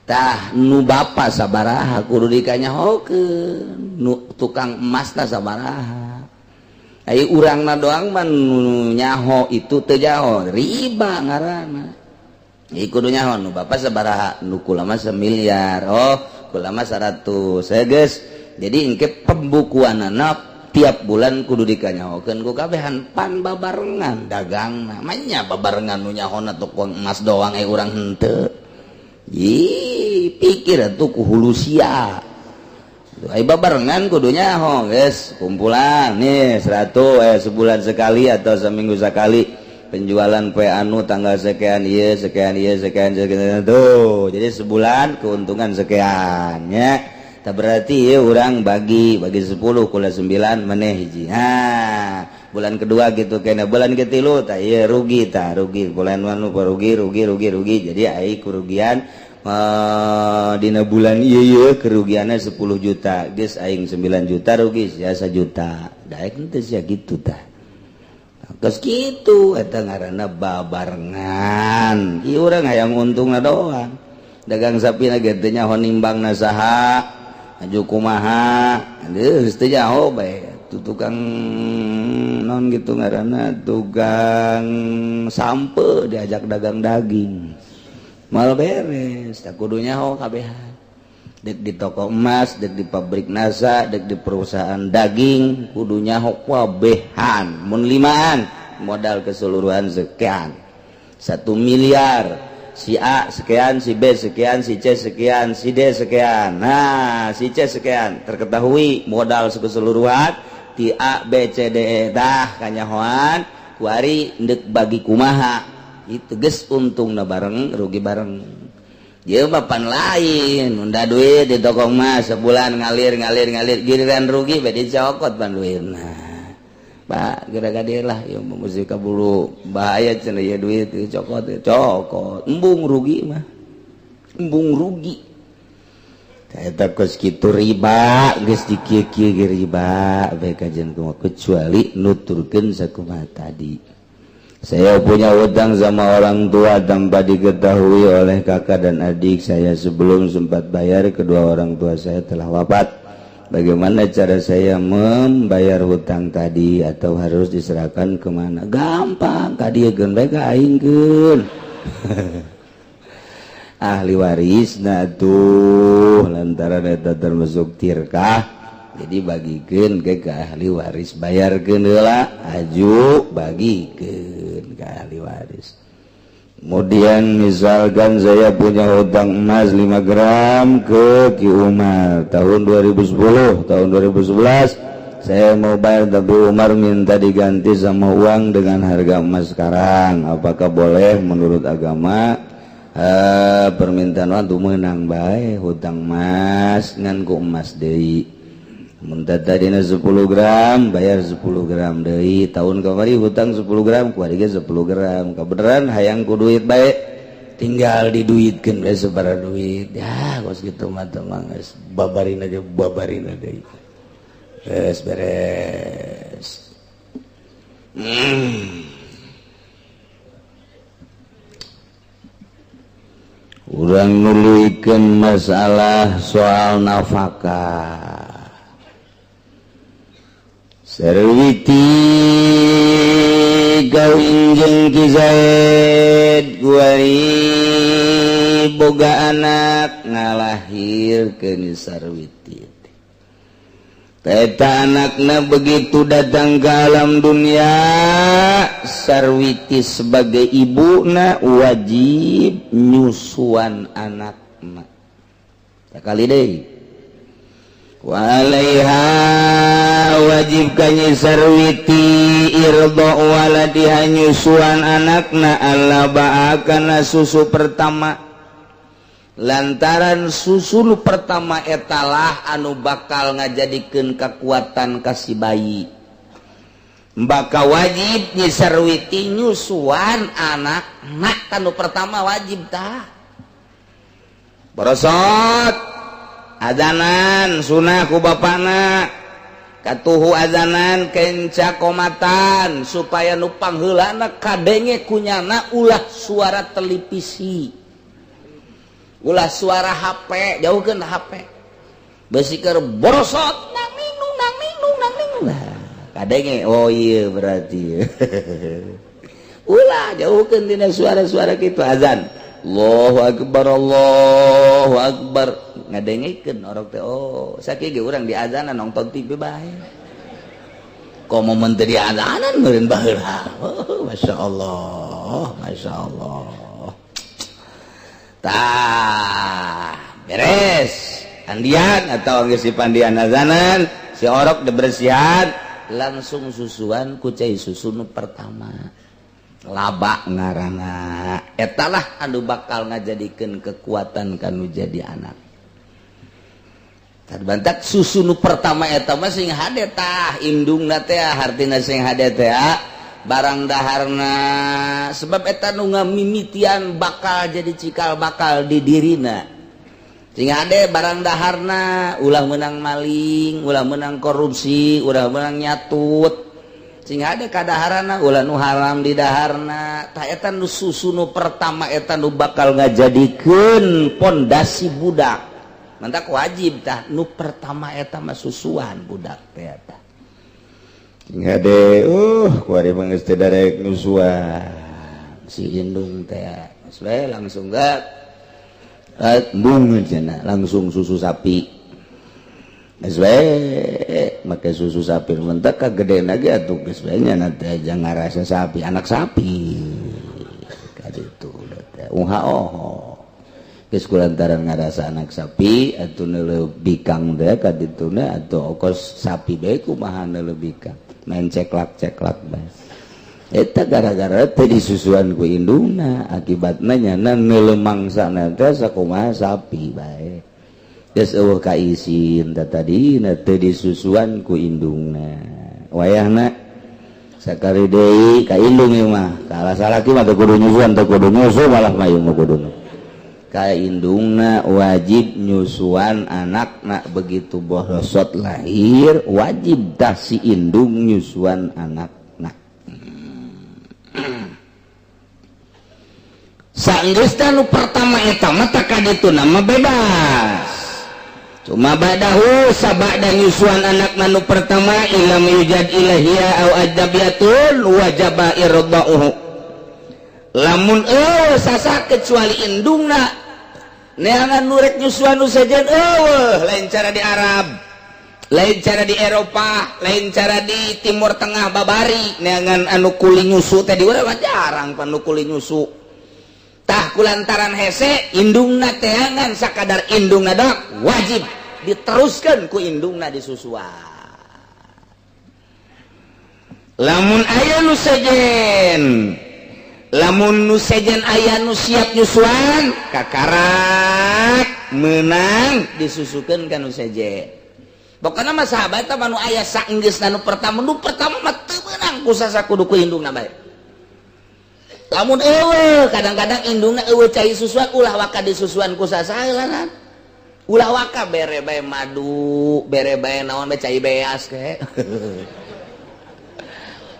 tah nu bapa sabaraha kudu dikanyahokeun nu tukang emas tah sabaraha ayu urangna doang mah nu nyaho itu teu jaho riba ngaranna ieu kudu nyaho nu bapa sabaraha nu kula mah 1 miliar oh kula mah 100 geus jadi engke pembukuanna tiap bulan kudu dikanyahokeun ku kabehan pan babarengan dagangna manya babarengan nu nyahona tukang emas doang urang henteu ih pikir atuh ku hulu sia ai babarengan kudu nyaho geus kumpulan nih 100 sebulan sekali atau seminggu sekali penjualan poe anu tanggal sekian ieu sekian tuh jadi sebulan keuntungan sekian nya tak berarti ya orang bagi 10 kula 9 maneh hiji bulan kedua gitu kena bulan ketilu tak iya rugi bulan anu rugi jadi ai kerugian dina bulan ieu kerugiannya 10 juta geus aing 9 juta rugi sia 1 juta daek henteu sia kitu tah geus kitu eta ngaranna babarengan ieu urang hayang untungna doang dagang sapina ge teu nyaho nimbangna saha aju kumaha geus teu nyaho bae tukang non gitu ngaranna tukang sampe diajak dagang daging mal beres tak kudu nyaho kabehan dek di toko emas dek di pabrik NASA dek di perusahaan daging kudu nyaho kabehan mun 5an modal keseluruhan sekian 1 miliar si A sekian, si B sekian, si C sekian, si D sekian. Nah, si C sekian terketahui modal keseluruhan ti A, B, C, D, E dah kanyahoan kuari ndek bagi kumaha itu geus untungna bareng rugi bareng. Ieu mah pan lain unda duit di toko emas sebulan ngalir giliran rugi bade dicokot pan duitna. Pak gara-gara lah ya mesti kabulu bahaya cenah ya duit cokot embung rugi mah embung rugi eta kos kitu riba geus dikieu-kieu ge riba bae kajian kumaha kecuali nuturkeun sakumaha tadi. Saya punya hutang sama orang tua tanpa diketahui oleh kakak dan adik saya. Sebelum sempat bayar, kedua orang tua saya telah wafat. Bagaimana cara saya membayar hutang tadi atau harus diserahkan kemana? Gampang, kadiekeun bae ka aingkeun. Ahli waris nah tuh lantaran eta termasuk tirkah, jadi bagikeun ke ahli waris, bayarkeun heula, aju bagikeun ke ahli waris. Kemudian misalkan saya punya hutang emas 5 gram ke Ki Umar tahun 2010, tahun 2011 saya mau bayar tapi Umar minta diganti sama uang dengan harga emas sekarang. Apakah boleh menurut agama? Permintaan waktu menang baik hutang emas ngan ku emas deui. Mun tadina 10 gram bayar 10 gram deui. Tahun kamari hutang 10 gram ku ari 10 gram. Kabeneran hayang ku duit bae tinggal diduitkeun bae sabaraha duit. Ya kos kitu mah teh mah geus babarina deui. Geus beres. Urang nuluykeun masalah soal nafkah. Sarwiti kawin jeung Ki Zaid kuari boga anak ngalahirkeun Sarwiti. Eta anakna begitu datang ke alam dunia, Sarwiti sebagai ibuna wajib nyusuan anakna. Sakali deui. Walaiha wajib kanyi Sarwiti irdo waladiha nyusuan anakna Allah ba'akana susu pertama. Lantaran susu nu pertama etalah anu bakal ngajadikeun kekuatan kasih bayi. Maka wajib nyi Sarwiti nyusuan anakna kanu pertama wajib tah. Borosot azanan sunah ku bapana katuhu azanan kenca komatan supaya nu pangheulana kadenge kunyana ulah suara televisi. Ulah suara HP, jauhkeun HP. Beusi keur borosot nang minung. Nah, kadenge oh iya berarti. Ulah jauhkeun tina suara-suara kitu azan. Allahu akbar. Ngadengikeun orok teh oh, sakieu ge urang di azanan nonton TV bae. Komo mun teu di azanan meureun baheula. Oh, masyaallah. Tah beres andian atau geus dipandian azanan si orok dibersihan langsung susuan ku cai susu nu pertama laba ngaranna etalah anu bakal ngajadikeun kekuatan kanu jadi anak. Tarbantak susu nu pertama eta mah sing hade tah indungna teh hartina sing hade teh barang daharna sebab eta nu ngamimitian bakal jadi cikal bakal di dirina sing ade barang daharna ulah menang maling, ulah menang korupsi, ulah menang nyatut sing ade kadaharana ulah nu haram di daharna tah eta nu susu nu pertama eta nu bakal ngajadikeun pondasi budak mantak wajib tah nu pertama eta mah susuan budak teh eta. Ngade kuari mah geus teh darek nusuan si indung teh sesuai langsung gak embung cenah langsung susu sapi sesuai make susu sapi mentek kagedean ge atuh geus bae nya teh jangan ngarasa sapi anak sapi kaditu teh geus kulantaran ngarasa anak sapi atuh neuleuh bikang teh kadituna atuh ongkos sapi bae kumaha neuleuh bikang main ceklak bae. Eta gara-gara teh disusuan ku indungna, akibatna nyana neuleuh mangsana teh sakumaha sapi bae. Geus eueuh kaisin teh tadina teh disusuan ku indungna. Wayahna sakari deui ka indung ieu mah kalah salaki mah teu kudu nyusuan teu kudu nyusu malah mah ieu mah kudu ka indungna wajib nyusuan anakna begitu bosot lahir wajib dah si indung nyusuan anakna saenggeusna nu pertama eta mah teh kaditu nama bebas cuma badahu sabada nyusuan anakna nu pertama ilam yujad ilahia au ajnabiyatun wajaba irdauhu lamun sasa kecuali indungna neangan nurek nyusuan nu sejen lain cara di Arab lain cara di Eropa lain cara di Timur Tengah babari neangan anu kuli nyusu teh di urang jarang panu kuli nyusu tah kulantaran hese indungna teangan sakadar indungna dok wajib diteruskan ku indungna disusuan lamun aya nu sejen lamun nu sejen aya nu siap nyusuan kakarak menang disusukeun ka nu sejen pokona mah sahabat mah nu aya saenggeusna nu pertama mah teu meunang ku sasakudu ku indungna bae lamun eueuh kadang-kadang indungna eueuh cai susuan ulah waka disusuan ku sasaeulan ulah waka bere bae madu bere bae naon bae cai beas ke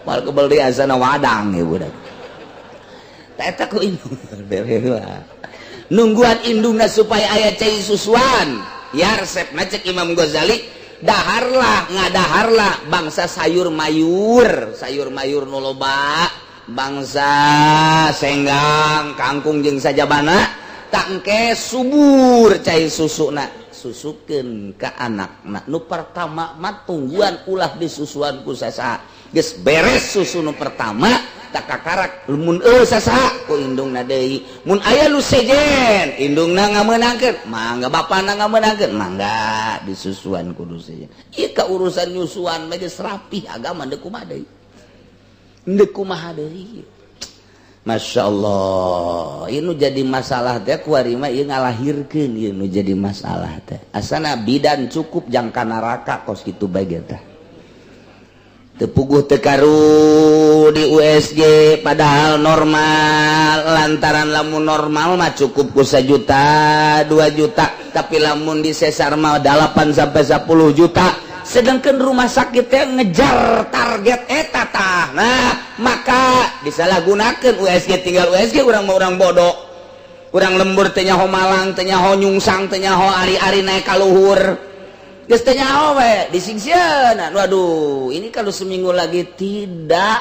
mal kebel di asana wadang ya budak eta ku indung bere lah nungguan indungna supaya aya cai susuan ya resepna cek Imam Ghazali daharlah ngadaharlah bangsa sayur mayur nu loba bangsa senggang kangkung jeung sajabana tangke subur cai susuna susukeun ka anakna nu pertama mah tungguan ulah disusuan ku sasaha geus beres susu nu pertama tak kakarak mun sasaha ku indungna deui mun aya nu sejen indungna ngameunangkeun mangga bapana ngameunangkeun mangga disusuan kudu sejen ieu ka urusan nyusuan mah geus rapih agama deuk kumaha deui Masya Allah ini jadi masalah teh kuarima ini ngalahirkeun ini jadi masalah teh asana bidan cukup jangka neraka kos kitu bae teh teu puguh teu karu di USG padahal normal lantaran lamun normal mah cukup ku 1 juta 2 juta tapi lamun di sesar mah 8 sampai 10 juta sedangkan rumah sakit teh ngejar target eta tah nah maka disalahgunakeun USG tinggal USG urang mah urang bodoh urang lembur teh nyaho malang teh nyaho nyungsang teh nyaho ari-ari naik ka luhur geus teh nyaho we disingseun waduh ini kalau seminggu lagi tidak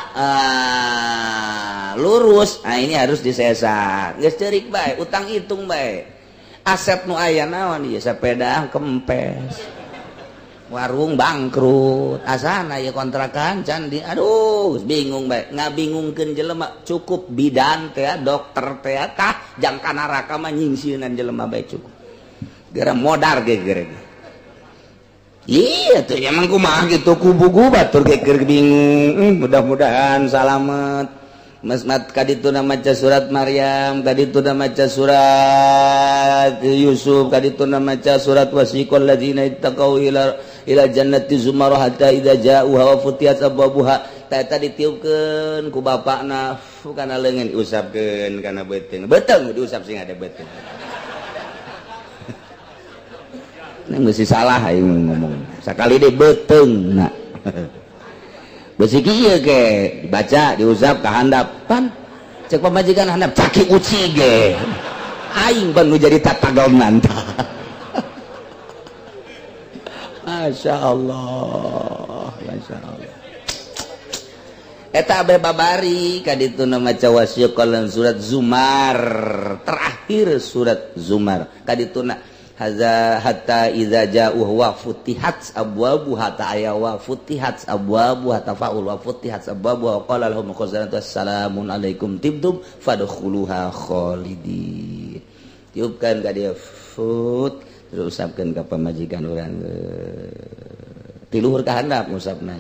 lurus nah ini harus disesar geus ceurik bae utang hitung bae aset nu aya naon ieu sepeda kempes warung bangkrut asana ya kontrakan candi aduh bingung bae ngabingungkeun jelema cukup bidan teh dokter teh tah jangka neraka mah nyingsieunan jelema bae cukup gara modar ge iya tuh emang kumaha gitu kubu batur ge keur bingung mudah-mudahan salamet Masmat kadituna maca surat Maryam, kadituna maca surat Yusuf, kadituna maca surat wasiqal ladzina ittaqau ila jannati zumarah hatta idza ja'uha wa futihat abwabuha. Eta ditiupkeun ku bapakna kana leungeun diusapkeun kana beuteung. Beuteung diusap sing ada beuteung. Nang geus salah aing ngomong. Sakali deui beuteungna. Besi kieu ge dibaca diusap ka handap pan cek pamajikan handap caki uci ge aing ban nu jadi tatagaonan tah masyaallah eta abe babari kadituna maca wasiqalan surat Zumar terakhir surat Zumar kadituna haza hatta idza ja'u wa futihat abwabu hatta aya wa futihat abwabu hatta faul wa futihat abwabu wa qala lahum khazanatu assalamun alaikum tibtum fadkhuluha khalidin tiupkan ka dia fut terus usapkeun ka pamajikan urang ti luhur ka handap ngusapna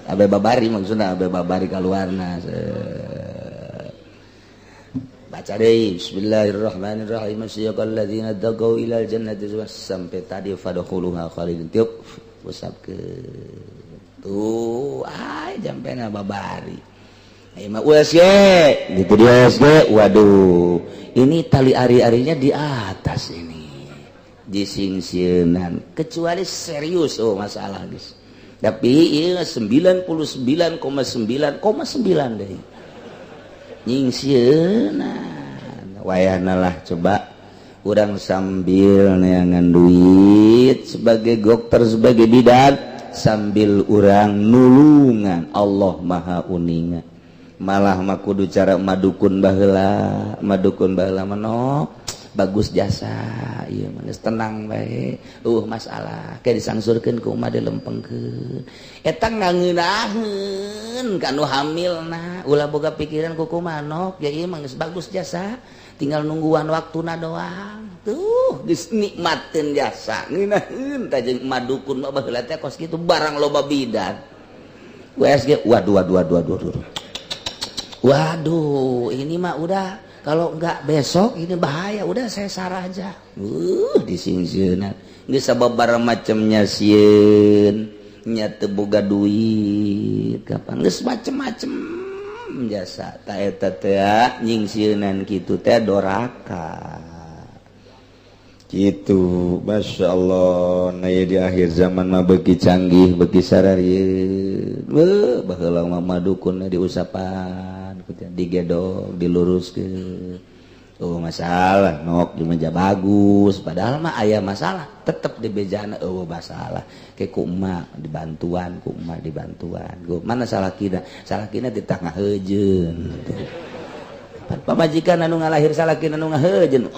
abe babari maksudna abe babari kaluarna baca deh bismillahirrahmanirrahim siyaqal ladzina taqaw ilal jannati sampai tadi fadkhuluha khalidin tiup usapkeun tuh jampe babari USG gitu dia USG. Waduh ini tali ari-arinya di atas ini disingsieunan kecuali serius masalah guys. Tapi iya 99,9,9 deh nyingsieunan wayahna lah coba urang sambil neangan duit sebagai dokter sebagai bidan sambil urang nulungan Allah maha uninga malah mah kudu cara madukun baheula manok bagus jasa ieu mah tenang bae masalah kayak disangsurkeun ku umat dilempengkeun eta ngangeunaheun kanu hamilna ulah boga pikiran ku manok ya ieu mah geus bagus jasa tinggal nungguan waktuna doang tuh geus nikmateun jasa ngeunaheun tah jeung madukun mah baheula teh kos kitu barang loba bidan USG waduh ini mah udah kalau enggak besok ini bahaya udah saya sarah aja disingsieunan geus sababaraha macemnya sieun nya teu boga duit kapan geus macem-macem jasa ta eta teh nyingsieunan kitu teh doraka gitu. Masya Allah naya di akhir zaman mah beki canggih beki sararieun baheula mah madukun diusapan digedog diluruskeun masalah nok di meja bagus padahal mah aya masalah tetep di bejana masalah ke ku emak dibantuan mana salah kina di tengah heujeun pamajikan anu ngalahir salakina anu ngaheujeun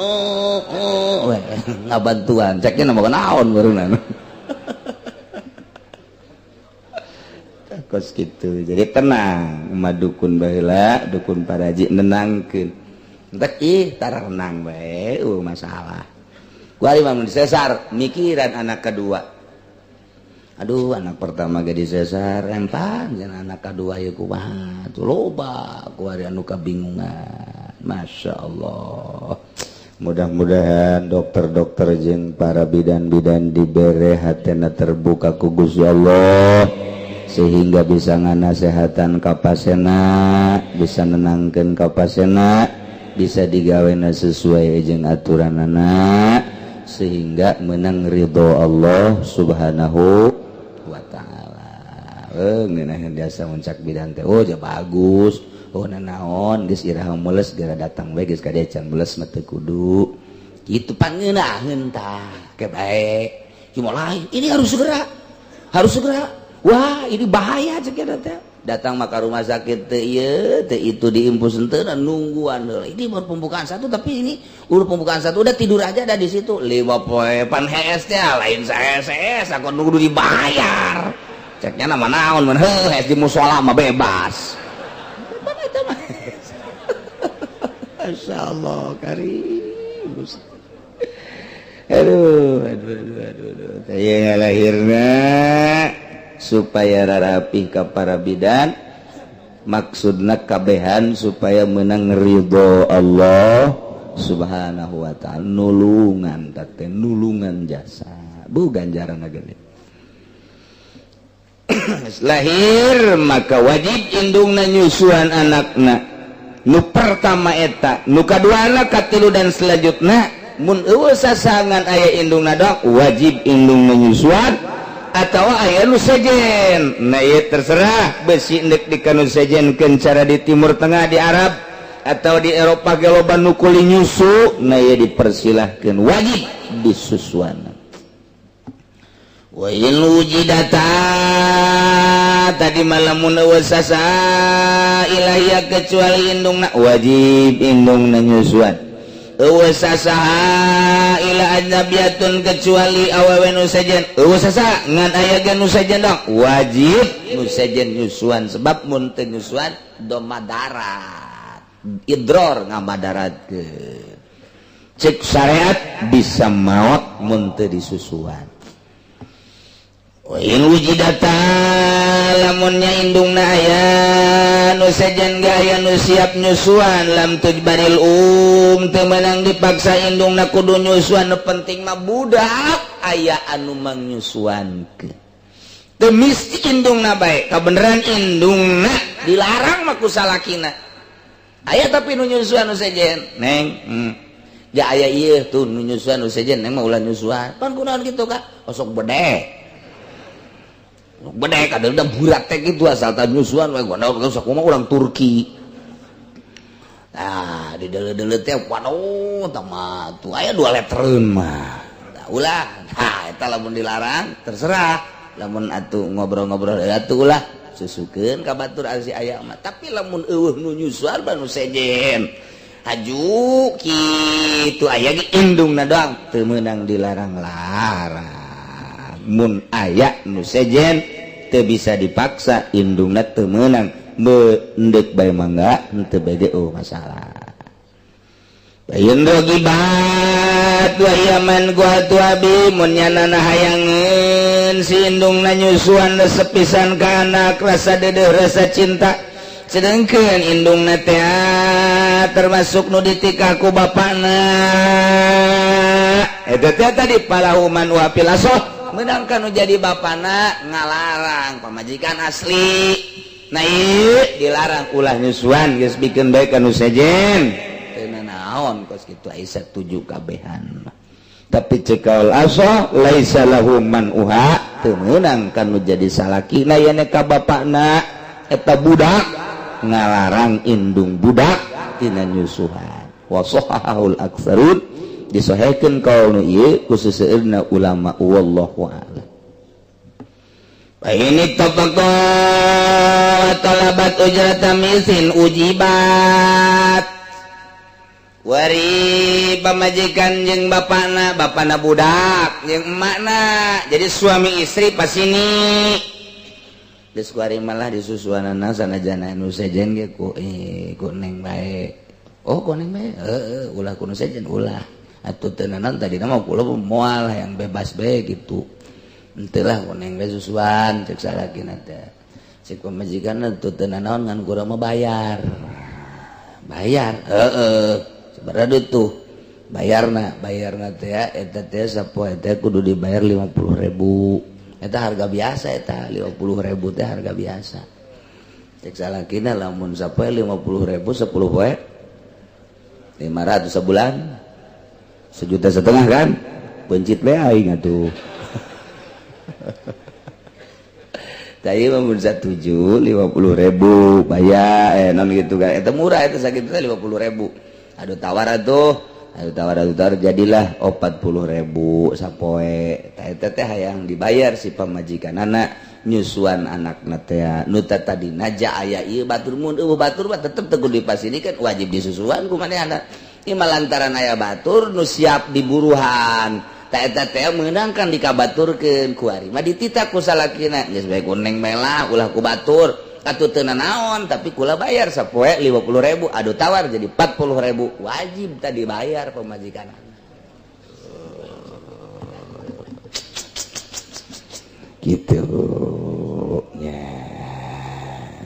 ngabantuan ceknya nama naon barunan kos gitu. Jadi tenang madukun baheula dukun paraji nenangkeun entek tara renang bae masalah ku ari mah disesar mikiran anak kedua aduh anak pertama ge disesar rempang jeung anak kedua ieu kumaha tuh loba ku ari anu kabingungan. Masya Allah mudah-mudahan dokter-dokter jeung para bidan-bidan dibere hatena terbuka ku Gusti Allah sehingga bisa nganasehatan ka pasena bisa nenangkeun ka pasena bisa digawena sesuai jeung aturanana sehingga menang ridho Allah subhanahu wa ta'ala. Ngeunah biasa muncak bidan teh ja bagus nanaon geus iraha meuleus gara datang bae geus kadecan meuleus mah teu kudu kitu pangeunaheun tah ke bae cuma lain ini harus segera wah ini bahaya cek teh datang maka rumah sakit teh ieu teh itu diimpus henteu nungguan heula ini baru pembukaan satu tapi ini udah pembukaan satu udah tidur aja ada di situ 5 poe pan HS teh lain HS aku nunggu dibayar ceknya nama naon mun HS di mushola mah bebas pan eta mah masyaallah karim aduh teh lahirna supaya rarapih ka para bidan maksudna kabehan supaya menang ridho Allah subhanahu wa ta'ala nulungan teh nulungan jasa bu ganjaran gede lahir maka wajib indungna nyusuan anakna nu pertama eta nu kaduana katilu dan selanjutna mun eueuh sasangan aya indungna dok wajib indungna nyusuan atau aya nu sejen nah ieu terserah besi endek dikanu sejenkeun cara di Timur Tengah di Arab atau di Eropa ge loba nu kuli nyusu nah ieu dipersilahkeun wajib disusuan wa in wujidata tadi malamun wasasa ilahia kecuali indungna wajib indungna nyusuan sasaha ila ajnabiyatun kecuali awewe nu sejen sasa ngan aya ge nu sejen dong wajib nu sejen nyusuan sebab mun teu nyusuan domadarat idror ngamadaratkeun cek syariat bisa maot mun teu disusuan wa in wujidata lamunnya indungna aya nu sejen gaya nu siap nyusuan lam tujbaril teu meunang dipaksa indungna kudu nyusuan nu penting mah budak aya anu mangnyusuankeun mesti indungna bae kabeneran indungna dilarang mah ku salakina aya tapi nu nyusuan nu sejen neng ja aya ieu tuh nu nyusuan nu sejen neng mah ulah nyusuan pan kunaon kitu Kak osok bede kadang-kadang burak teh kitu asal tah nyusuan we gondol sok mah urang Turki nah di dele-dele teh waduh tama tuh aya 2 letreun mah ulah nah eta lamun dilarang terserah lamun atuh ngobrol-ngobrol atuh ulah susukeun ka batur ari aya mah tapi lamun eueuh nu nyusuan ba nu sejen haju kitu aya ge indungna doang teu meunang dilarang-larang mun aya nu sejen teu bisa dipaksa indungna teu meunang beundek bae mangga teu bege masalah Bayin rogibat wa yaman gua tuabi mun nyanana hayangeun si indungna nyusuan sepisan ka anak rasa dedeh rasa cinta sedengkeun indungna teh termasuk nu ditika ku bapana eta teh tadi palahuman wa pilasoh meunang nu jadi bapana ngalarang pamajikan asli nah ieu dilarang ulah nyusuan geus bikeun bae ka nu sejen naon kos kitu Aisyah 7 kabehan tapi cekal asa laisa lahu man uha teu meunang kanu jadi salakina yane ka bapakna eta budak ngalarang indung budak tina nyusuhan wa sahahul aktsarun disahihkeun kaul nu ieu khususna ulama wallahu a'lam wa ini tabaqa talabat ujrata misin ujibat wari pamajikan jeung bapana budak jeung emakna jadi suami istri pas ini geus kuari malah disusuanana sanajana nu sejen ge ku neng bae oh ku neng bae ulah ku nu sejen ulah atuh teu naon tadina mah kula moal yang bebas bae kitu henteu lah ku neng bae susuan ceuk salakina teh cek pamajikanna teu naon ngan kurang mah bayar berada tuh bayarna teh ya eta teh sapoe teh kudu dibayar 50.000 eta harga biasa eta 50.000 teh harga biasa cek salakina lamun sapoe 50.000 10 poe 500 sebulan 1,5 juta kan pencit bae aing atuh tadi mun 1 50.000 bayar non gitu kan eta murah eta sakitu teh 50.000 aduh tawar jadilah 40.000 sapoe eta teh hayang dibayar si pamajikan anak nyusuan anakna teh nu tadi naja aya ieu batur mun eueuh batur mah tetep teu dipasinikan wajib disusuan ku manehna ieu lantaran aya batur nu siap diburuhan eta teh meunang kan dikabaturkeun ku ari mah ditita ku salakina geus bae ku neng melah ulah ku batur atuh teu naon tapi kula bayar sapoe 50.000 aduh tawar jadi 40.000 wajib tadi bayar pamajikan gitu ya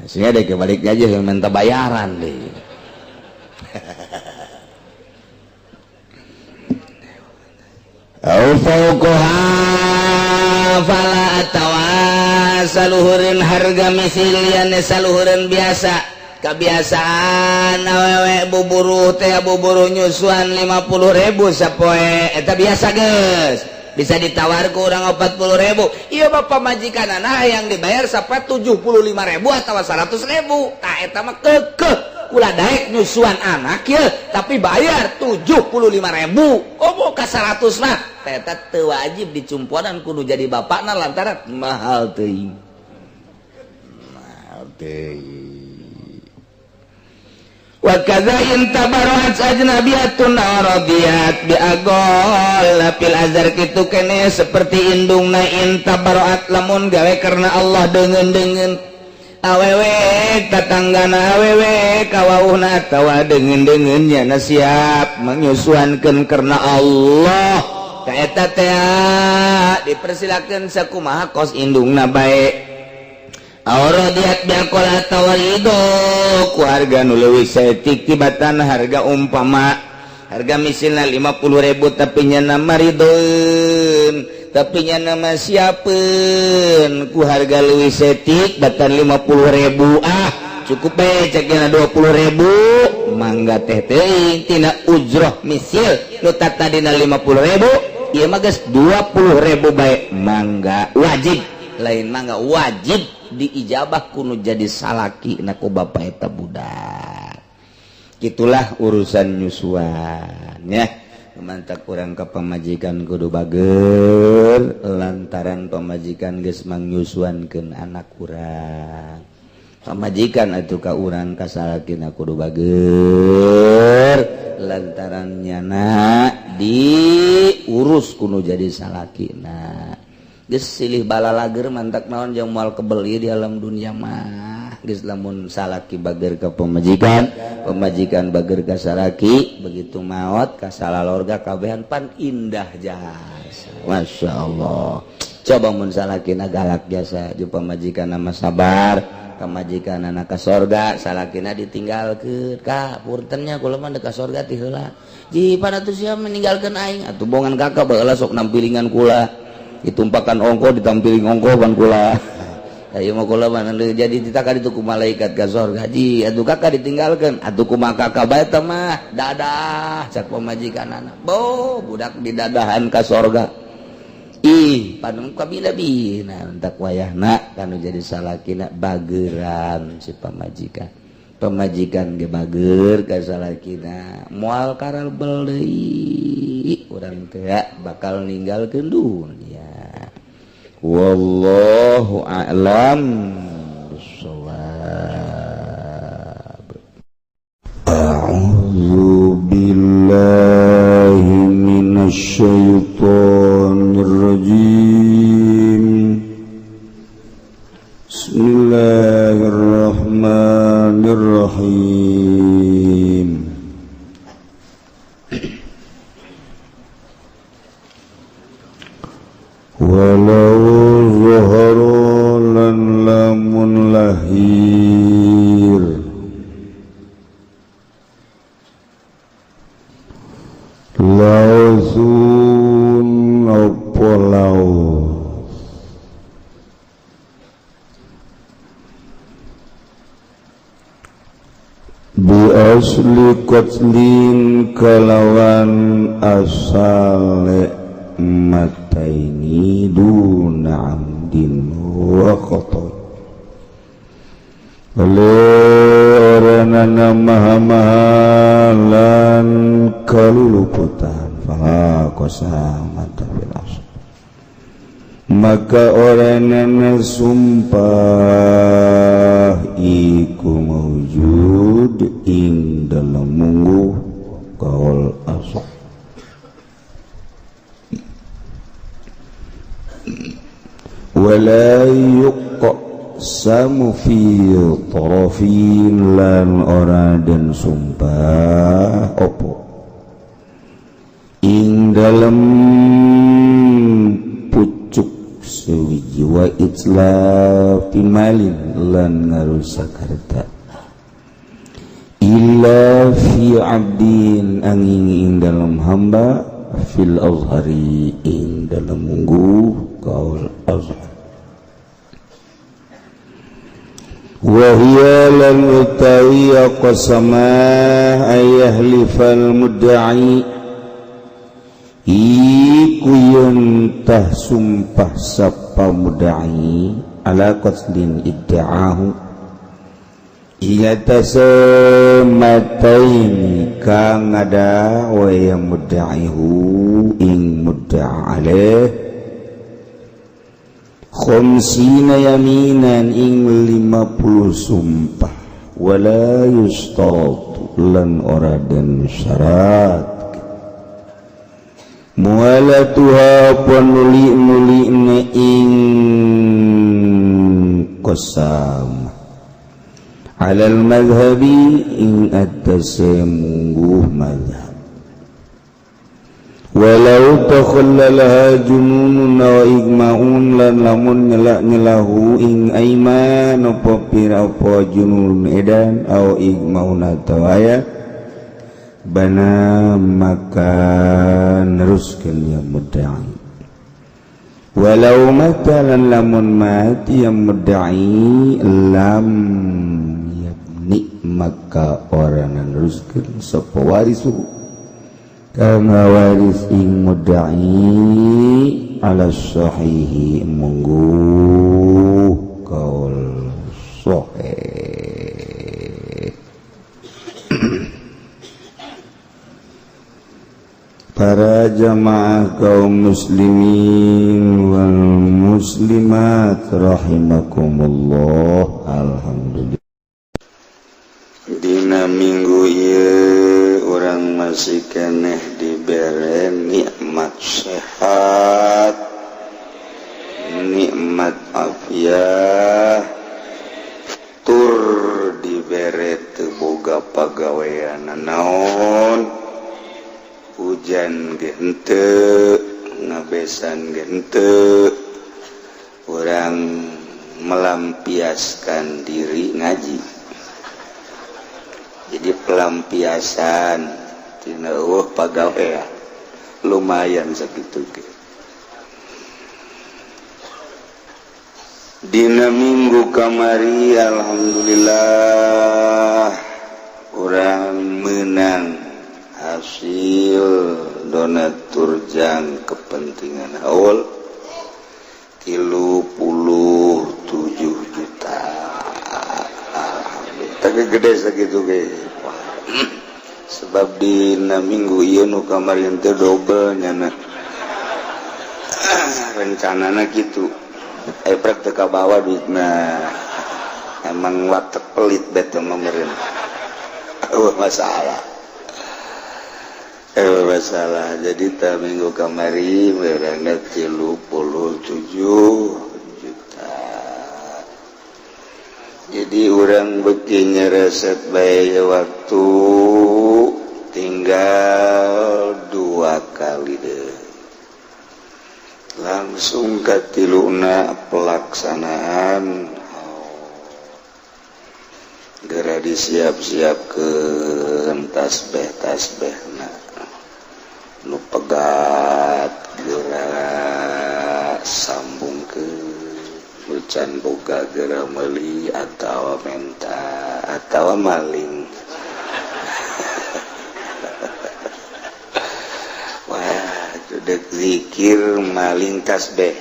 sehingga deh kebaliknya aja yang minta bayaran deh au fauqaha fala saluhureun harga misilian saluhureun biasa kebiasaan awewe buburu teh buburu nyusuan 50.000 sapoe eta biasa geus bisa ditawar ke urang 40.000 ieu bapak majikanana yang dibayar sapoe 75.000 atawa 100.000 tah eta mah keukeuh ulah daek nyusuan anak ya tapi bayar 75.000 oh ka 100 mah eta teu wajib dicumpuanan kudu jadi bapakna lantaran mahal teuing wa kadza in tabarrat ajnabiyatun radiyat bi agol fil azhar kitu kene seperti indungna in tabarrat lamun gawe karena Allah deungeun awewe tatanggana awewe kawauhna tawa deungeun nya siap menyusuankeun karena Allah ka eta teh dipersilakeun sakumaha kos indungna bae auradiat biaqala tawarido ku harga nu leuwih saeutik tibatan harga umpama harga misilna 50.000 tapi nya maridoeun tapi nya nama siapen ku harga leuwih setik batan 50.000 cukup cekna 20.000 mangga teh teuing tina ujroh misil nu tata dina 50.000 ieu mah geus 20.000 bae mangga wajib lain mangga wajib diijabah kudu jadi salaki na ku bapa eta budak. Itulah urusan nyusuan ya. Mantak urang ka pamajikan kudu bager lantaran pamajikan geus mangyusuankeun anak urang. Pamajikan atuh ka urang ka salakina kudu bager lantaran nyana diurus kudu jadi salakina. Geus silih balalager mantak naon jeung moal kebeli di alam dunia mah. Geus lamun salaki bager ka pamajikan, pamajikan bager ka salaki, begitu maot ka salalorga kabehan pan indah jasa. Masyaallah. Coba mun salakina galak jasa jeung pamajikan nama sabar, pamajikan anak ka sorga, salakina ditinggalkeun. Ka puntennya kula mah ka sorga ti heula. Ji panatu sia meninggalkeun aing atuh bongan kakak baheula sok nampilingan kula. Ditumpakan ongko ditampiling ongko ban kula. Ayo mau kula mana jadi ditaka itu ku malaikat ka sorga. Ji atuh kakak ditinggalkeun atuh kumaha kakak bae teh mah dadah cak pamajikanana. Bo budak didadahan ka sorga. Ih panu kabina-bina entak wayahna kanu jadi salakina bageran si pamajikan. Pamajikan ge bager ka salakina moal karabel deui urang teh bakal ninggalkeun dunya. Wallahu a'lam bishawab. A'udzu billahi minasy syaithanir rajim. Bismillahirrahmanirrahim. Walau zuharu lan lamun lahir lausun apa laus bi asli qatlin kalawan asale mataini duna amdin wa khata oleh maha-mahalan kaluluputan fala qasamata bil asr maka orangana sumpah iku maujud ing dalam mungguh kaul asr wala yuqsamu fi tarafin lan ora dan sumpah opo ing dalem pucuk sewiji wa itlafi malin lan ngarusak harta illa fi abdin angin ing dalam hamba fil azhari ing dalam munggu kaul azhar wahia lan utawi qasamah ayahlifal mudda'i iku yentah sumpah sapa mudda'i ala qatlin idda'ahu iatase mataini kang ada wa yang mudda'ihu ing mudda'a alaih khamsina yaminan ing 50 sumpah wala yustaratu lan ora den syarat mualatuha panuli-nuline ing qasam alal madhhabi ing atase mungguh madhhab walau takhallalaha jununun wa igma'un lan lamun nyelak-nyelahu ing aiman apa pira apa junun edan au igma'un atau aya bana maka neruskeun ya mudda'i walau matalan lamun mati yang mudai lam yakni maka orang neruskeun sapa warisu karena waris ing mudai ala sahihi munggu kaul sahih. Para jamaah kaum muslimin wal muslimat rahimakumullah. Alhamdulillah dina minggu ieu urang masih keneh dibere nikmat sehat, nikmat afiah, tur dibere teu boga pagawean naon, hujan ge henteu, ngabesan ge henteu, urang melampiaskan diri ngaji. Jadi pelampiasan tina eueuh pagawean lumayan sakitu ge. Dina minggu kamari alhamdulillah urang menang hasil donatur jang kepentingan haul 37 juta. Alhamdulillah tapi gede sakitu ge. Sebab dina minggu ieu nu kamari teh double nyana. Rencanana kitu. Eprek teu kabawa duitna. Emang watek pelit bete meureun. Masalah. Masalah. Jadi ta minggu kamari merana 37 juta. Jadi urang beuki nyereset bae waktu tinggal 2 kali deh. Langsung katiluna pelaksanaan gara disiap-siapkeun tasbih-tasbihna nu pegat geura sambungkeun can boga geura meuli atawa menta atawa maling. Wah, dek zikir maling tasbih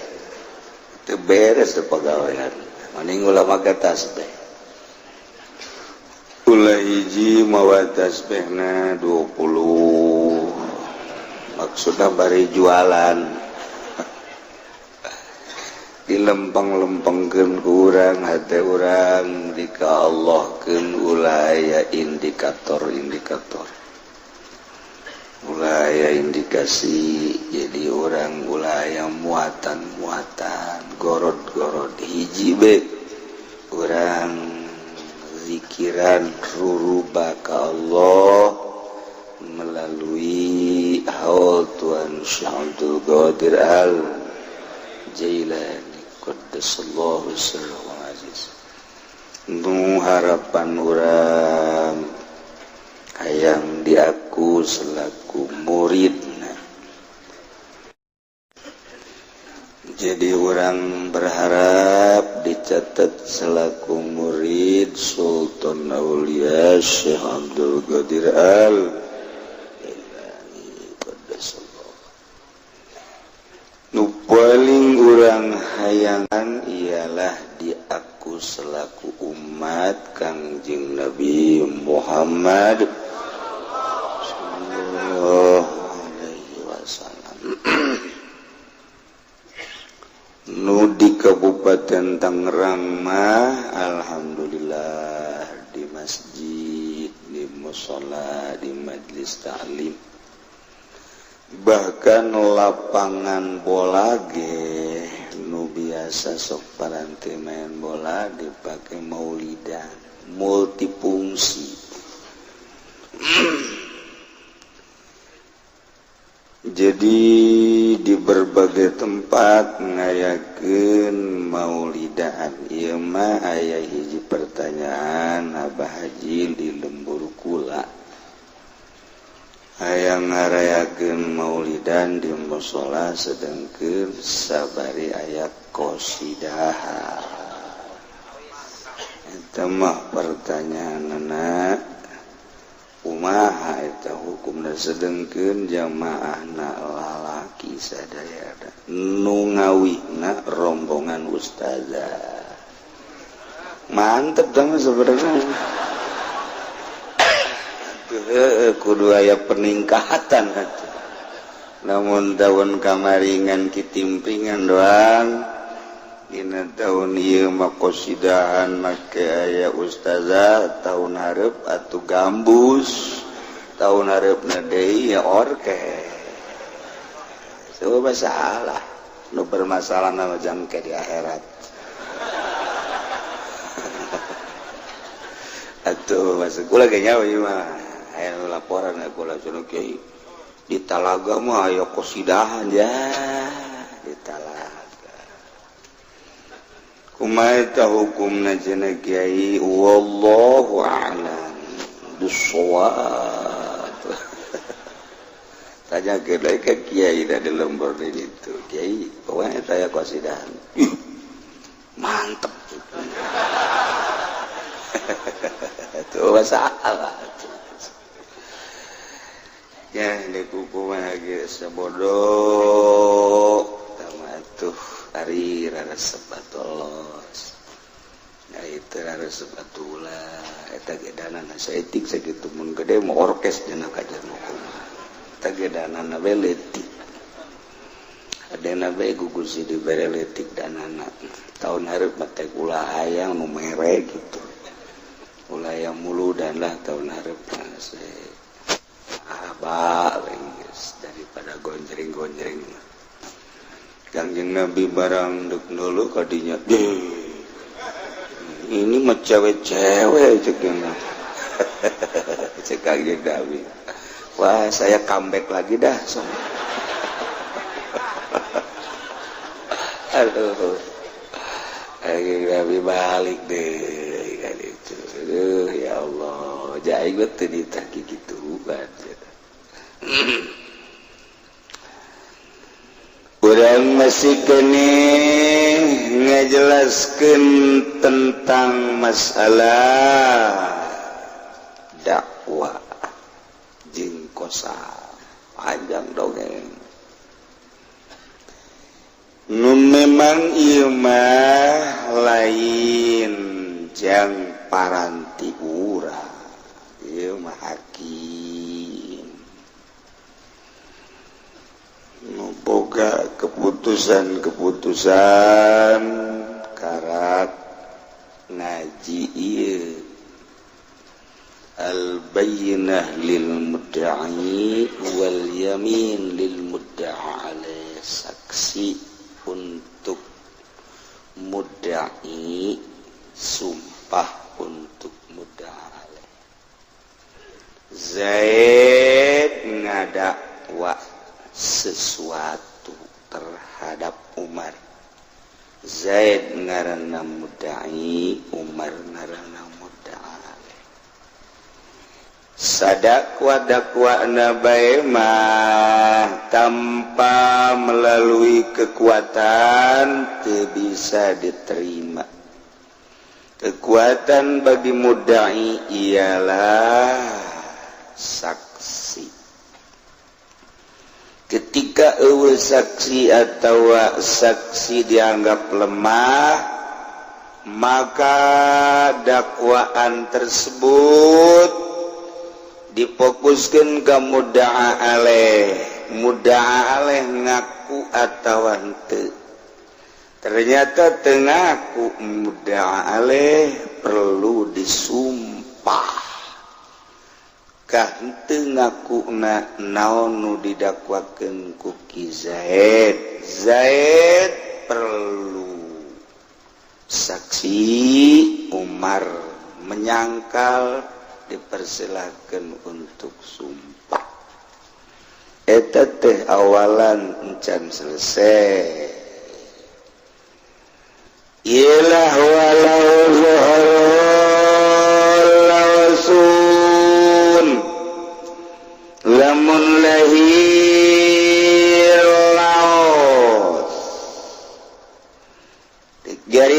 teu beres teu pagawean. Mending ulah make tasbih. Ulah hiji mawa tasbihna 20. Maksudna bari jualan. Dilempeng-lempengkeun ku urang hate urang dika Allahkeun ulah aya indikator-indikator. Ulah aya indikasi jadi urang ulah aya muatan-muatan, gorod-gorod hiji be urang zikiran ruruba ka Allah melalui haul Tuhan Syekh Abdul Qadir Al-Jailani qaddasallahu sirrahu aziz. Nu harapan urang hayang diaku selaku muridna. Jadi orang berharap dicatat selaku murid Sultan Aulia Syekh Abdul Qadir Al-Jailani qaddasallahu. Nu paling urang hayangan ialah diaku selaku umat Kangjeng Nabi Muhammad sallallahu alaihi wasallam. Nu di Kabupaten Tangerang mah alhamdulillah di masjid, di mushola, di majlis ta'lim. Bahkan lapangan bola ge nu biasa sok paranti main bola dipakai maulidan multifungsi. Jadi di berbagai tempat ngayakeun maulidan. Ieu mah aya hiji pertanyaan Abah Haji di Lembur Kula. hayang ngarayakeun maulidan di mushola sedengkeun sabari aya qasidah. Eta mah pertanyaanna kumaha eta hukumna sedengkeun jamaahna lalaki sadayana nu ngawihna rombongan ustazah. Mantep dong sebenarnya. Kudu aya peningkatan atuh. Namun tahun kamaringan kitimpingan doang. Dina tahun ieu mah qasidahan make aya ustazah, tahun hareup atuh gambus, tahun hareupna deui ya orkes. Coba salah. Nu bermasalah nama jangke di akhirat. Atuh masuk kula ge nyawa ieu mah. Aya laporan kula cenah kiai. Di Talaga mah aya qasidahan ya, di Talaga. Kumaha eta hukumna cenah kiai? Wallahu a'lam bissawab. Tanya ke kiai da di lembur di ditu. Kiai, pokoknya saya qasidahan. Mantep. Tuh masalah. Ya, ini kuku lagi sebodoh. Tama tuh hari rara sebatolos. Ya itu rara sebatula. Eta gedanan saeutik sakitu mun gede mau orkes dina kajar kumaha. Eta gedanan we leutik. Adena bae gugusi dibere leutik danana. Tahun hareup mah teh ulah hayang nu mere gitu. Ulah yang muludan lah tahun hareup mah abah guys daripada gonjreng-gonjreng. Kangjeng Nabi barang dek dulu kadinya ini mah cewek-cewek ceknya. Cek Kangjeng Nabi. Wah, saya comeback lagi dah. Aduh. Kangjeng Nabi balik deh kan itu. Aduh, ya Allah, jai betul ditaki gitu banget. Urang masih kene ngajelaskeun tentang masalah dakwah jeung kosa panjang dongeng. Nu memang ieu mah lain jang paranti urang. Ieu mah hakim. Nu boga keputusan-keputusan karat ngaji ieu. Al-bayyinah lil mudda'i wal yamin lil mudda'a alaih. Saksi untuk mudda'i, sumpah untuk mudda'a alaih. Zaid ngadakwa sesuatu terhadap Umar. Zaid ngaranna mudda'i, Umar ngaranna mudda'a. Sadakwa-dakwana bae mah tanpa melalui kekuatan teu bisa diterima. Kekuatan bagi mudda'i ialah saksi. Ketika eueuh saksi atau saksi dianggap lemah, maka dakwaan tersebut difokuskan ke mudda'a alaih. Mudda'a alaih ngaku atau henteu. Ternyata teu ngaku, mudda'a alaih perlu disumpah. Kah henteu ngakuna naon nu didakwakeun ku Ki Zaid. Zaid perlu saksi, Umar menyangkal, dipersilahkan untuk sumpah. Eta teh awalan encan selesai. Ialah walau zuhurul lausun, lamun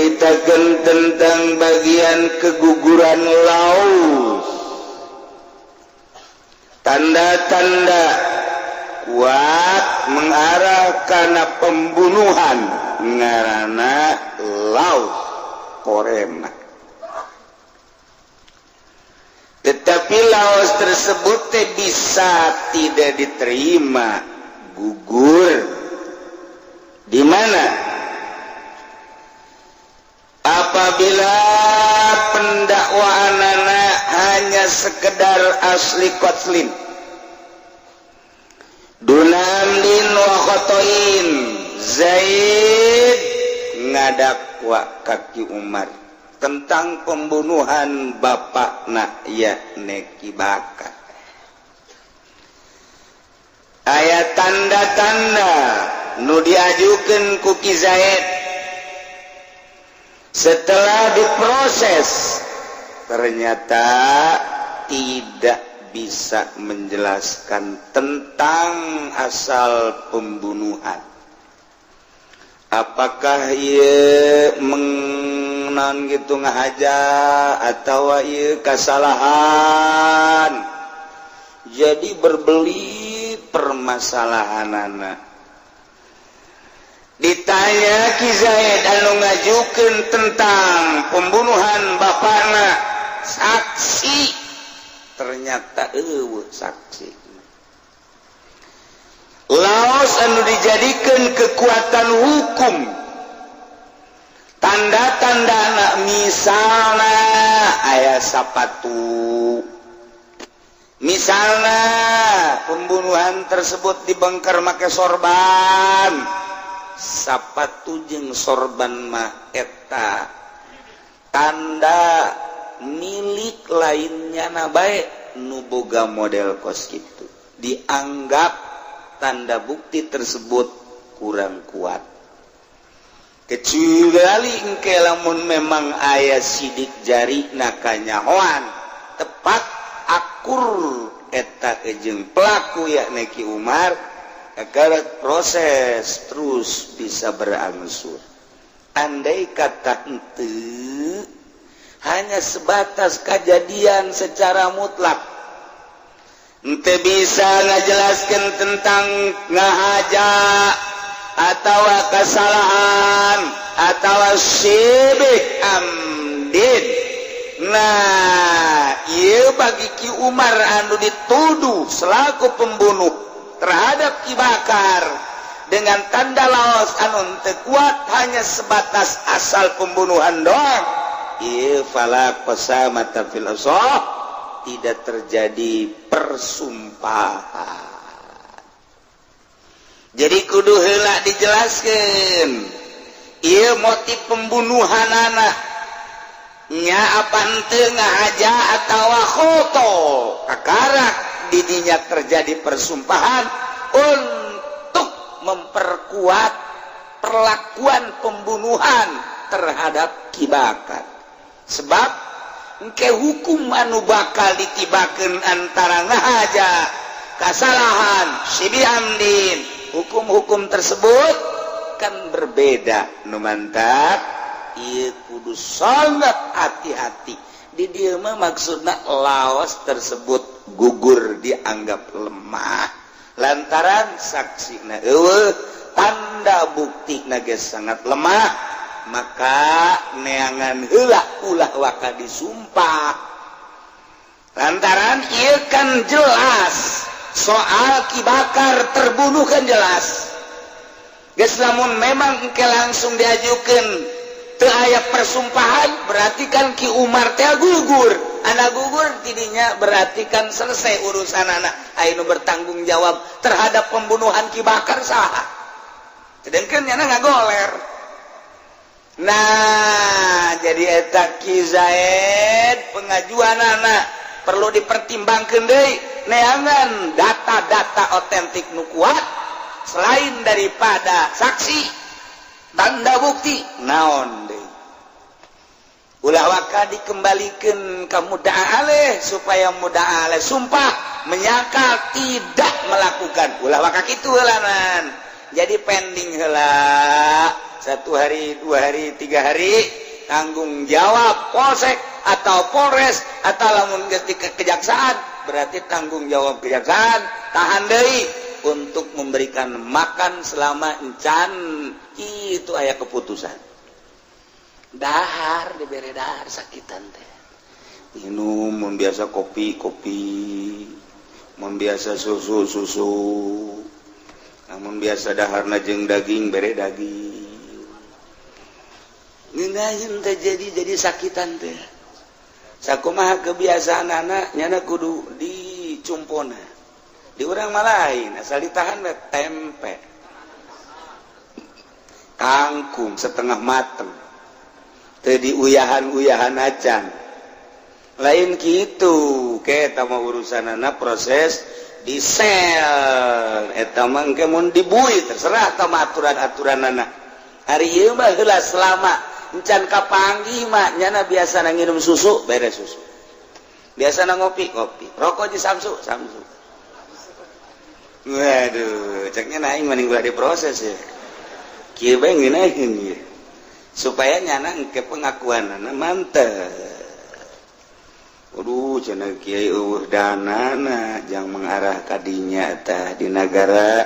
nyaritakeun tentang bagian keguguran Laos, tanda-tanda kuat mengarah kana pembunuhan ngaranna Laos Korema. Tetapi Laos tersebut bisa tidak diterima, gugur. Di mana? Apabila pendakwaanana hanya sekedar asli kotlin, dunamdin wa khotoin, Zaid ngadakwa kaki Umar tentang pembunuhan bapakna yakni Ki Bakar. Aya tanda-tanda nu diajukeun ku Ki Zaid setelah diproses ternyata tidak bisa menjelaskan tentang asal pembunuhan. Apakah ia mengenang gitu ngahaja atau ia kesalahan? Jadi berbelit permasalahanana. Ditanya Ki Zaid anu ngajukeun tentang pembunuhan bapakna, saksi ternyata eueuh saksi. Laos anu dijadikan kekuatan hukum, tanda-tandana misalna aya sapatu, misalna pembunuhan tersebut dibengker make sorban, sapatu jeung sorban mah eta tanda milik lainnya na bae nu boga model kos kitu, dianggap tanda bukti tersebut kurang kuat. Kecuali engke lamun memang aya sidik jari na kanyahoan tepat akur eta jeung pelaku yakni Ki Umar, agar proses terus bisa berangsur. Andai kata henteu hanya sebatas kejadian secara mutlak, ente bisa ngajelaskan tentang ngahaja atau kesalahan atau syibik amdin. Nah, ieu bagi Ki Umar anu dituduh selaku pembunuh terhadap Ki Bakar dengan tanda Laos anu teu kuat hanya sebatas asal pembunuhan doang, ieu fala qasamata fil usah, tidak terjadi persumpahan. Jadi kudu heula dijelaskeun ieu motif pembunuhan anak nya apa henteu ngahaja atawa khoto kakarak didinya terjadi persumpahan untuk memperkuat perlakuan pembunuhan terhadap Ki Bakar. Sebab engke hukum anu bakal ditibakeun antara ngahaja kasalahan sibihamdin, hukum-hukum tersebut kan berbeda. Nu mantap ieu kudu sangat hati-hati. Di dieu mah maksudna Laos tersebut gugur dianggap lemah lantaran saksina eueuh, tanda buktina ge sangat lemah, maka neangan heula ulah waka disumpah. Lantaran ieu kan jelas soal Ki Bakar terbunuh kan jelas. Geus lamun memang engke langsung diajukeun teu aya persumpahan, berarti kan Ki Umar teh gugur. Anak gugur tidinya berarti kan selesai urusan anak. Anu bertanggung jawab terhadap pembunuhan Ki Bakar saha? Sedengkeun nya ngagoler. Nah, jadi eta Ki Zaid pengajuan anak perlu dipertimbangkeun deui neangan data-data otentik nu kuat selain daripada saksi tanda bukti naon deui. Ulah waka dikembalikeun ka mudda'a aleh supaya mudda'a aleh sumpah menyangkal tidak melakukan. Ulah waka kitu heulanan. Jadi pending heula 1 hari 2 hari 3 hari tanggung jawab polsek atau polres atau lamun geus kejaksaan berarti tanggung jawab kejaksaan tahan deui untuk memberikan makan selama encan itu aya keputusan dahar dibere dahar sakitan teh minum mun biasa kopi mun biasa susu namun biasa daharna jeung daging bere daging ngeunaheun teh jadi sakitan teh sakumaha kebiasaan anak nyana kudu dicumpona di urang mah lain asal ditahan we tempe kangkung setengah mateng teu diuyahan-uyahan acan lain kitu ke eta mah urusanana proses di sel eta mah engke mun dibui terserah ta aturan-aturanana hari ieu mah heula selama encan kapanggih mah nyana biasana nginum susu beres susu biasana ngopi rokok di samsu waduh ceknya naing mending ulah diproses ya kieu bae ngeunaheun ieu supaya nyana engke pengakuanana mantep. Waduh cenah kiai eueuh danana jang mengarah kadinya tah di negara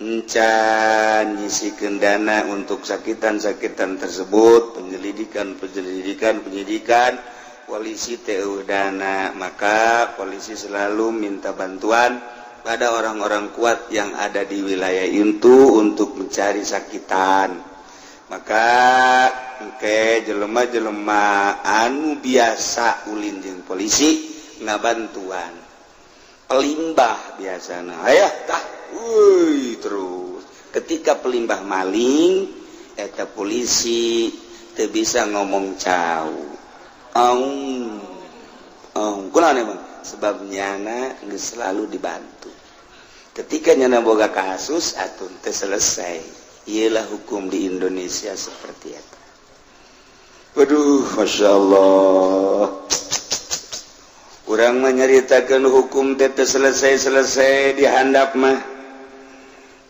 encan nyisikeun dana untuk sakitan-sakitan tersebut penyidikan polisi teh eueuh dana maka polisi selalu minta bantuan pada orang-orang kuat yang ada di wilayah itu untuk mencari sakitan maka engke jelema-jelema anu biasa ulin jeung polisi ngabantuan pelimbah biasana aya tah terus ketika pelimbah maling eta polisi teu bisa ngomong cau kunaon emang sebab nyana geus selalu dibantu ketika nyana boga kasus atuh teu selesai ialah hukum di Indonesia seperti itu. Waduh, Masya Allah. Urang menyeritakan hukum teh selesai dihandap mah.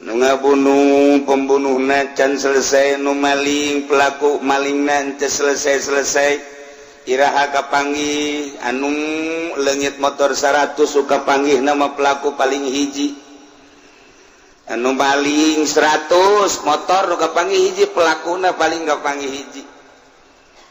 Nu ngabunuh pembunuhna can selesai, nu maling pelaku malingna teh selesai. Iraha kapanggih anu leungit motor 100 suka panggih nama pelaku paling hiji. Anu paling 100 motor nu kapanggih hiji pelakuna paling kapanggih hiji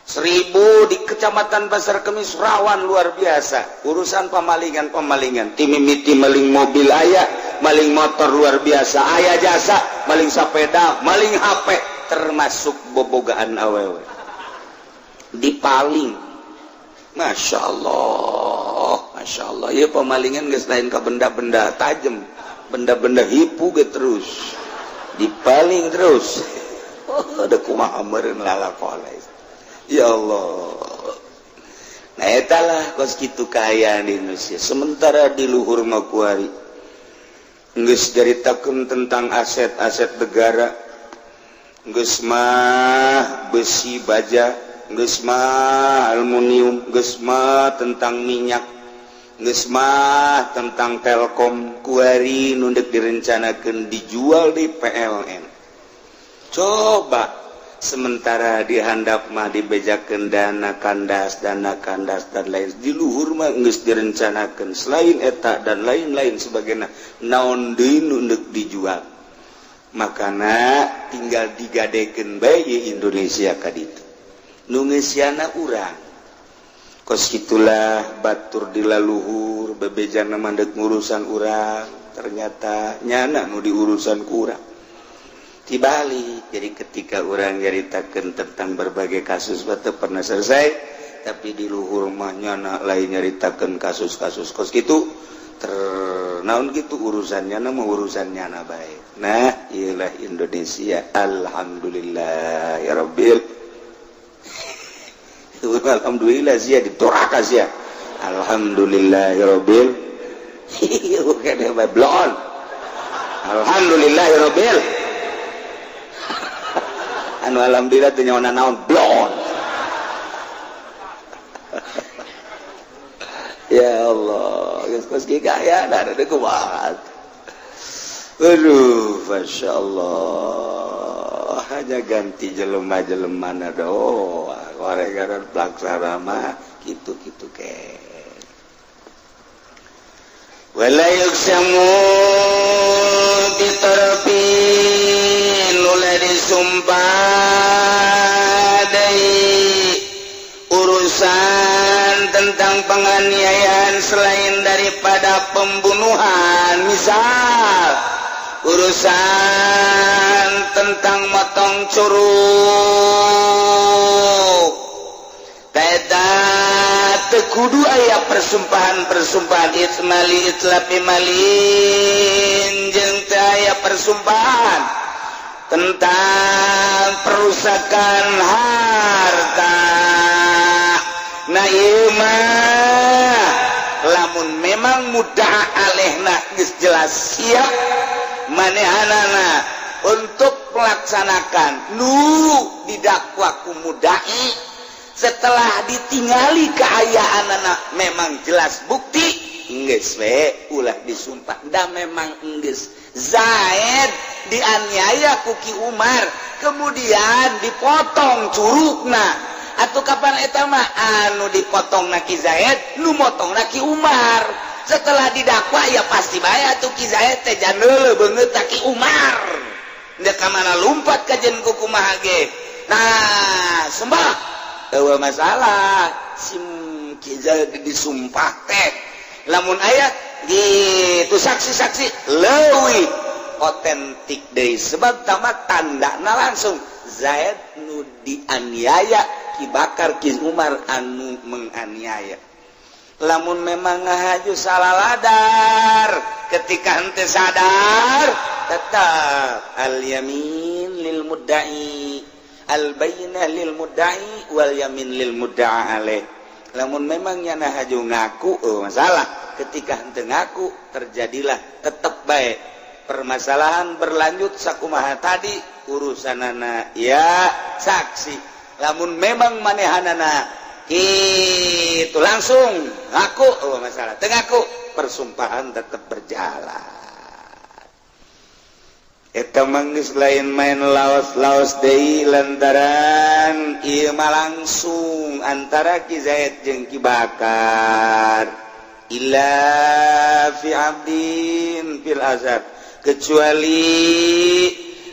1000 di kecamatan Pasar Kemis rawan luar biasa urusan pemalingan timimiti maling mobil aya maling motor luar biasa aya jasa maling sepeda maling HP termasuk bobogaan awewe dipaling Masya Allah ya pemalingan geus lain ka benda-benda tajem benda-benda hipu ge terus dipaling terus ada kumaha meureun lalakona ya Allah nah eta lah kos kitu kaayaan di Indonesia sementara di luhur mah kuari geus caritakeun tentang aset-aset negara geus mah besi baja geus mah aluminium geus mah tentang minyak geus mah tentang Telkom kuari nu deuk direncanakeun dijual di PLN coba sementara dihandap mah dibejakeun dana kandas dan lain di luhur mah geus direncanakeun selain eta dan lain-lain sebagainya naon deui nu deuk dijual makana tinggal digadekeun bae Indonesia ka ditu nu ngeusiana urang kos gitulah batur di laluhur bebejana mandek ngurusan urang ternyata nyana nu diurusan ku urang tibalik jadi ketika urang nyaritakeun tentang berbagai kasus teu pernah selesai tapi di luhur mah nyana lain nyaritakeun kasus-kasus kos kitu naon kitu urusannya mah urusan nyana bae nah ialah Indonesia alhamdulillah ya rabbil alhamdulillah sia ditoraka sia alhamdulillahirabbil blon alhamdulillahirabbil anu alhamdulillah teh nyaona naon blon ya Allah geus kieu aya da kumaha aduh masyaallah makanya ganti jelema-jelema doa gara-gara pelaksana mah gitu-gitu ke wala yuksamu bitarfin lula disumpah dari urusan tentang penganiayaan selain daripada pembunuhan, misal urusan tentang motong curug teta tekudu aya persumpahan ismali itlapi malin jeung teu aya persumpahan tentang perusakan harta. Nah ieu mah lamun memang mudah alehna geus jelas siap manehanana untuk melaksanakan nu didakwa ku mudai setelah ditingali keayaanana memang jelas bukti geus we ulah disumpah da memang geus Zaid dianiaya ku Ki Umar kemudian dipotong curugna atau kapan eta mah anu dipotong na Ki Zaid nu motong na Ki Umar setelah didakwa ya pasti bae atuh Ki Zaid teh jandeuleuh beungeut ka Ki Umar da ka mana lumpat ka jeung kumaha ge nah sembah eueuh masalah sim Ki Zaid disumpah teh lamun aya gitu saksi-saksi leuwih otentik deui sebab tamat tandana langsung Zaid nu dianiaya Ki Bakar Ki Umar anu menganiaya lamun memang ngahaju salah ladar ketika henteu sadar tetap al yamin lil mudda'i al bayyinah lil mudda'i wal yamin lil mudda'a alaih lamun memang nyana haju ngaku masalah ketika henteu ngaku terjadilah tetep baik permasalahan berlanjut sakumaha tadi urusanana ya saksi lamun memang manehanana itu langsung ngaku masalah teu ngaku persumpahan tetap berjalan eta manggeus lain main laos deui lantaran ieu mah langsung antara Ki Zaid jeung Ki Bakar illa fi abdin fil azab kecuali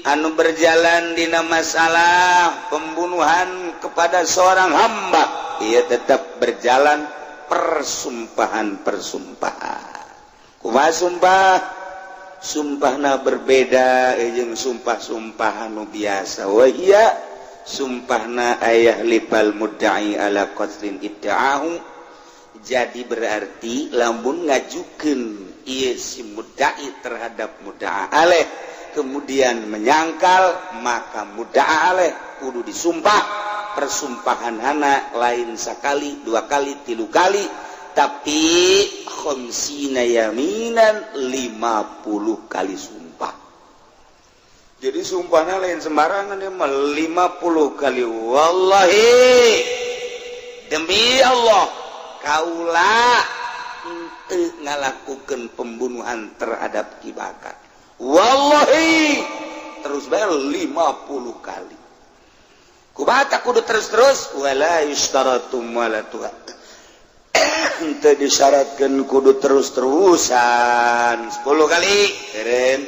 anu berjalan dina masalah pembunuhan kepada seorang hamba ia tetap berjalan persumpahan kumaha sumpah sumpahna berbeda jeung sumpah-sumpah anu biasa wa iya sumpahna ayah lipal mudda'i ala qatlin idda'ahu jadi berarti lamun ngajukeun ieu si mudda'i terhadap mudda'a alaih kemudian menyangkal maka mudda'a alaih kudu disumpah persumpahan hana lain sakali dua kali tilu kali tapi khamsina yaminan 50 kali sumpah jadi sumpahnya lain sembarangan ya 50 kali wallahi demi Allah kaula henteu ngalakukeun pembunuhan terhadap Ki Bakar wallahi terus bae 50 kali kumaha kudu terus-terus wala yustaratu wala tuha henteu disyaratkeun kudu terus-terusan 10 kali eureun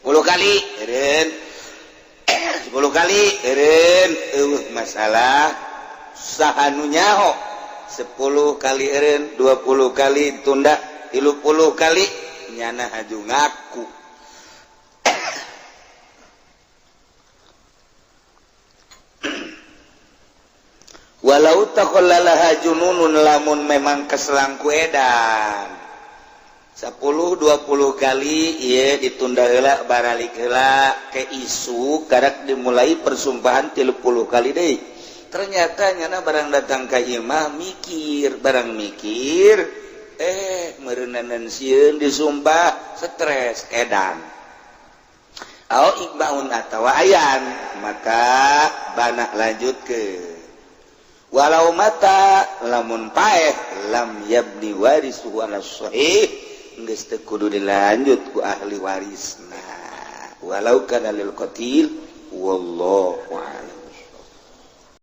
10 kali eureun 10 kali eureun masalah saha nu nyaho 10 kali eureun 20 kali tunda 30 kali nyana haju ngaku walau takhallalaha jununun lamun memang keselangku edan 10-20 kali ieu ditunda heula baralik heula ke isu karak dimulai persumpahan 30 kali deui ternyata nyana barang datang ka ieu mah mikir barang mikir meureunnan sieun disumpah stres edan au ibaun atawa ayan maka bana lanjutkeun walau mata lamun paeh lam yabni warisu ala sahih geus teu kudu dilanjut ku ahli warisna walau kana lil qatil wallahu a'lam.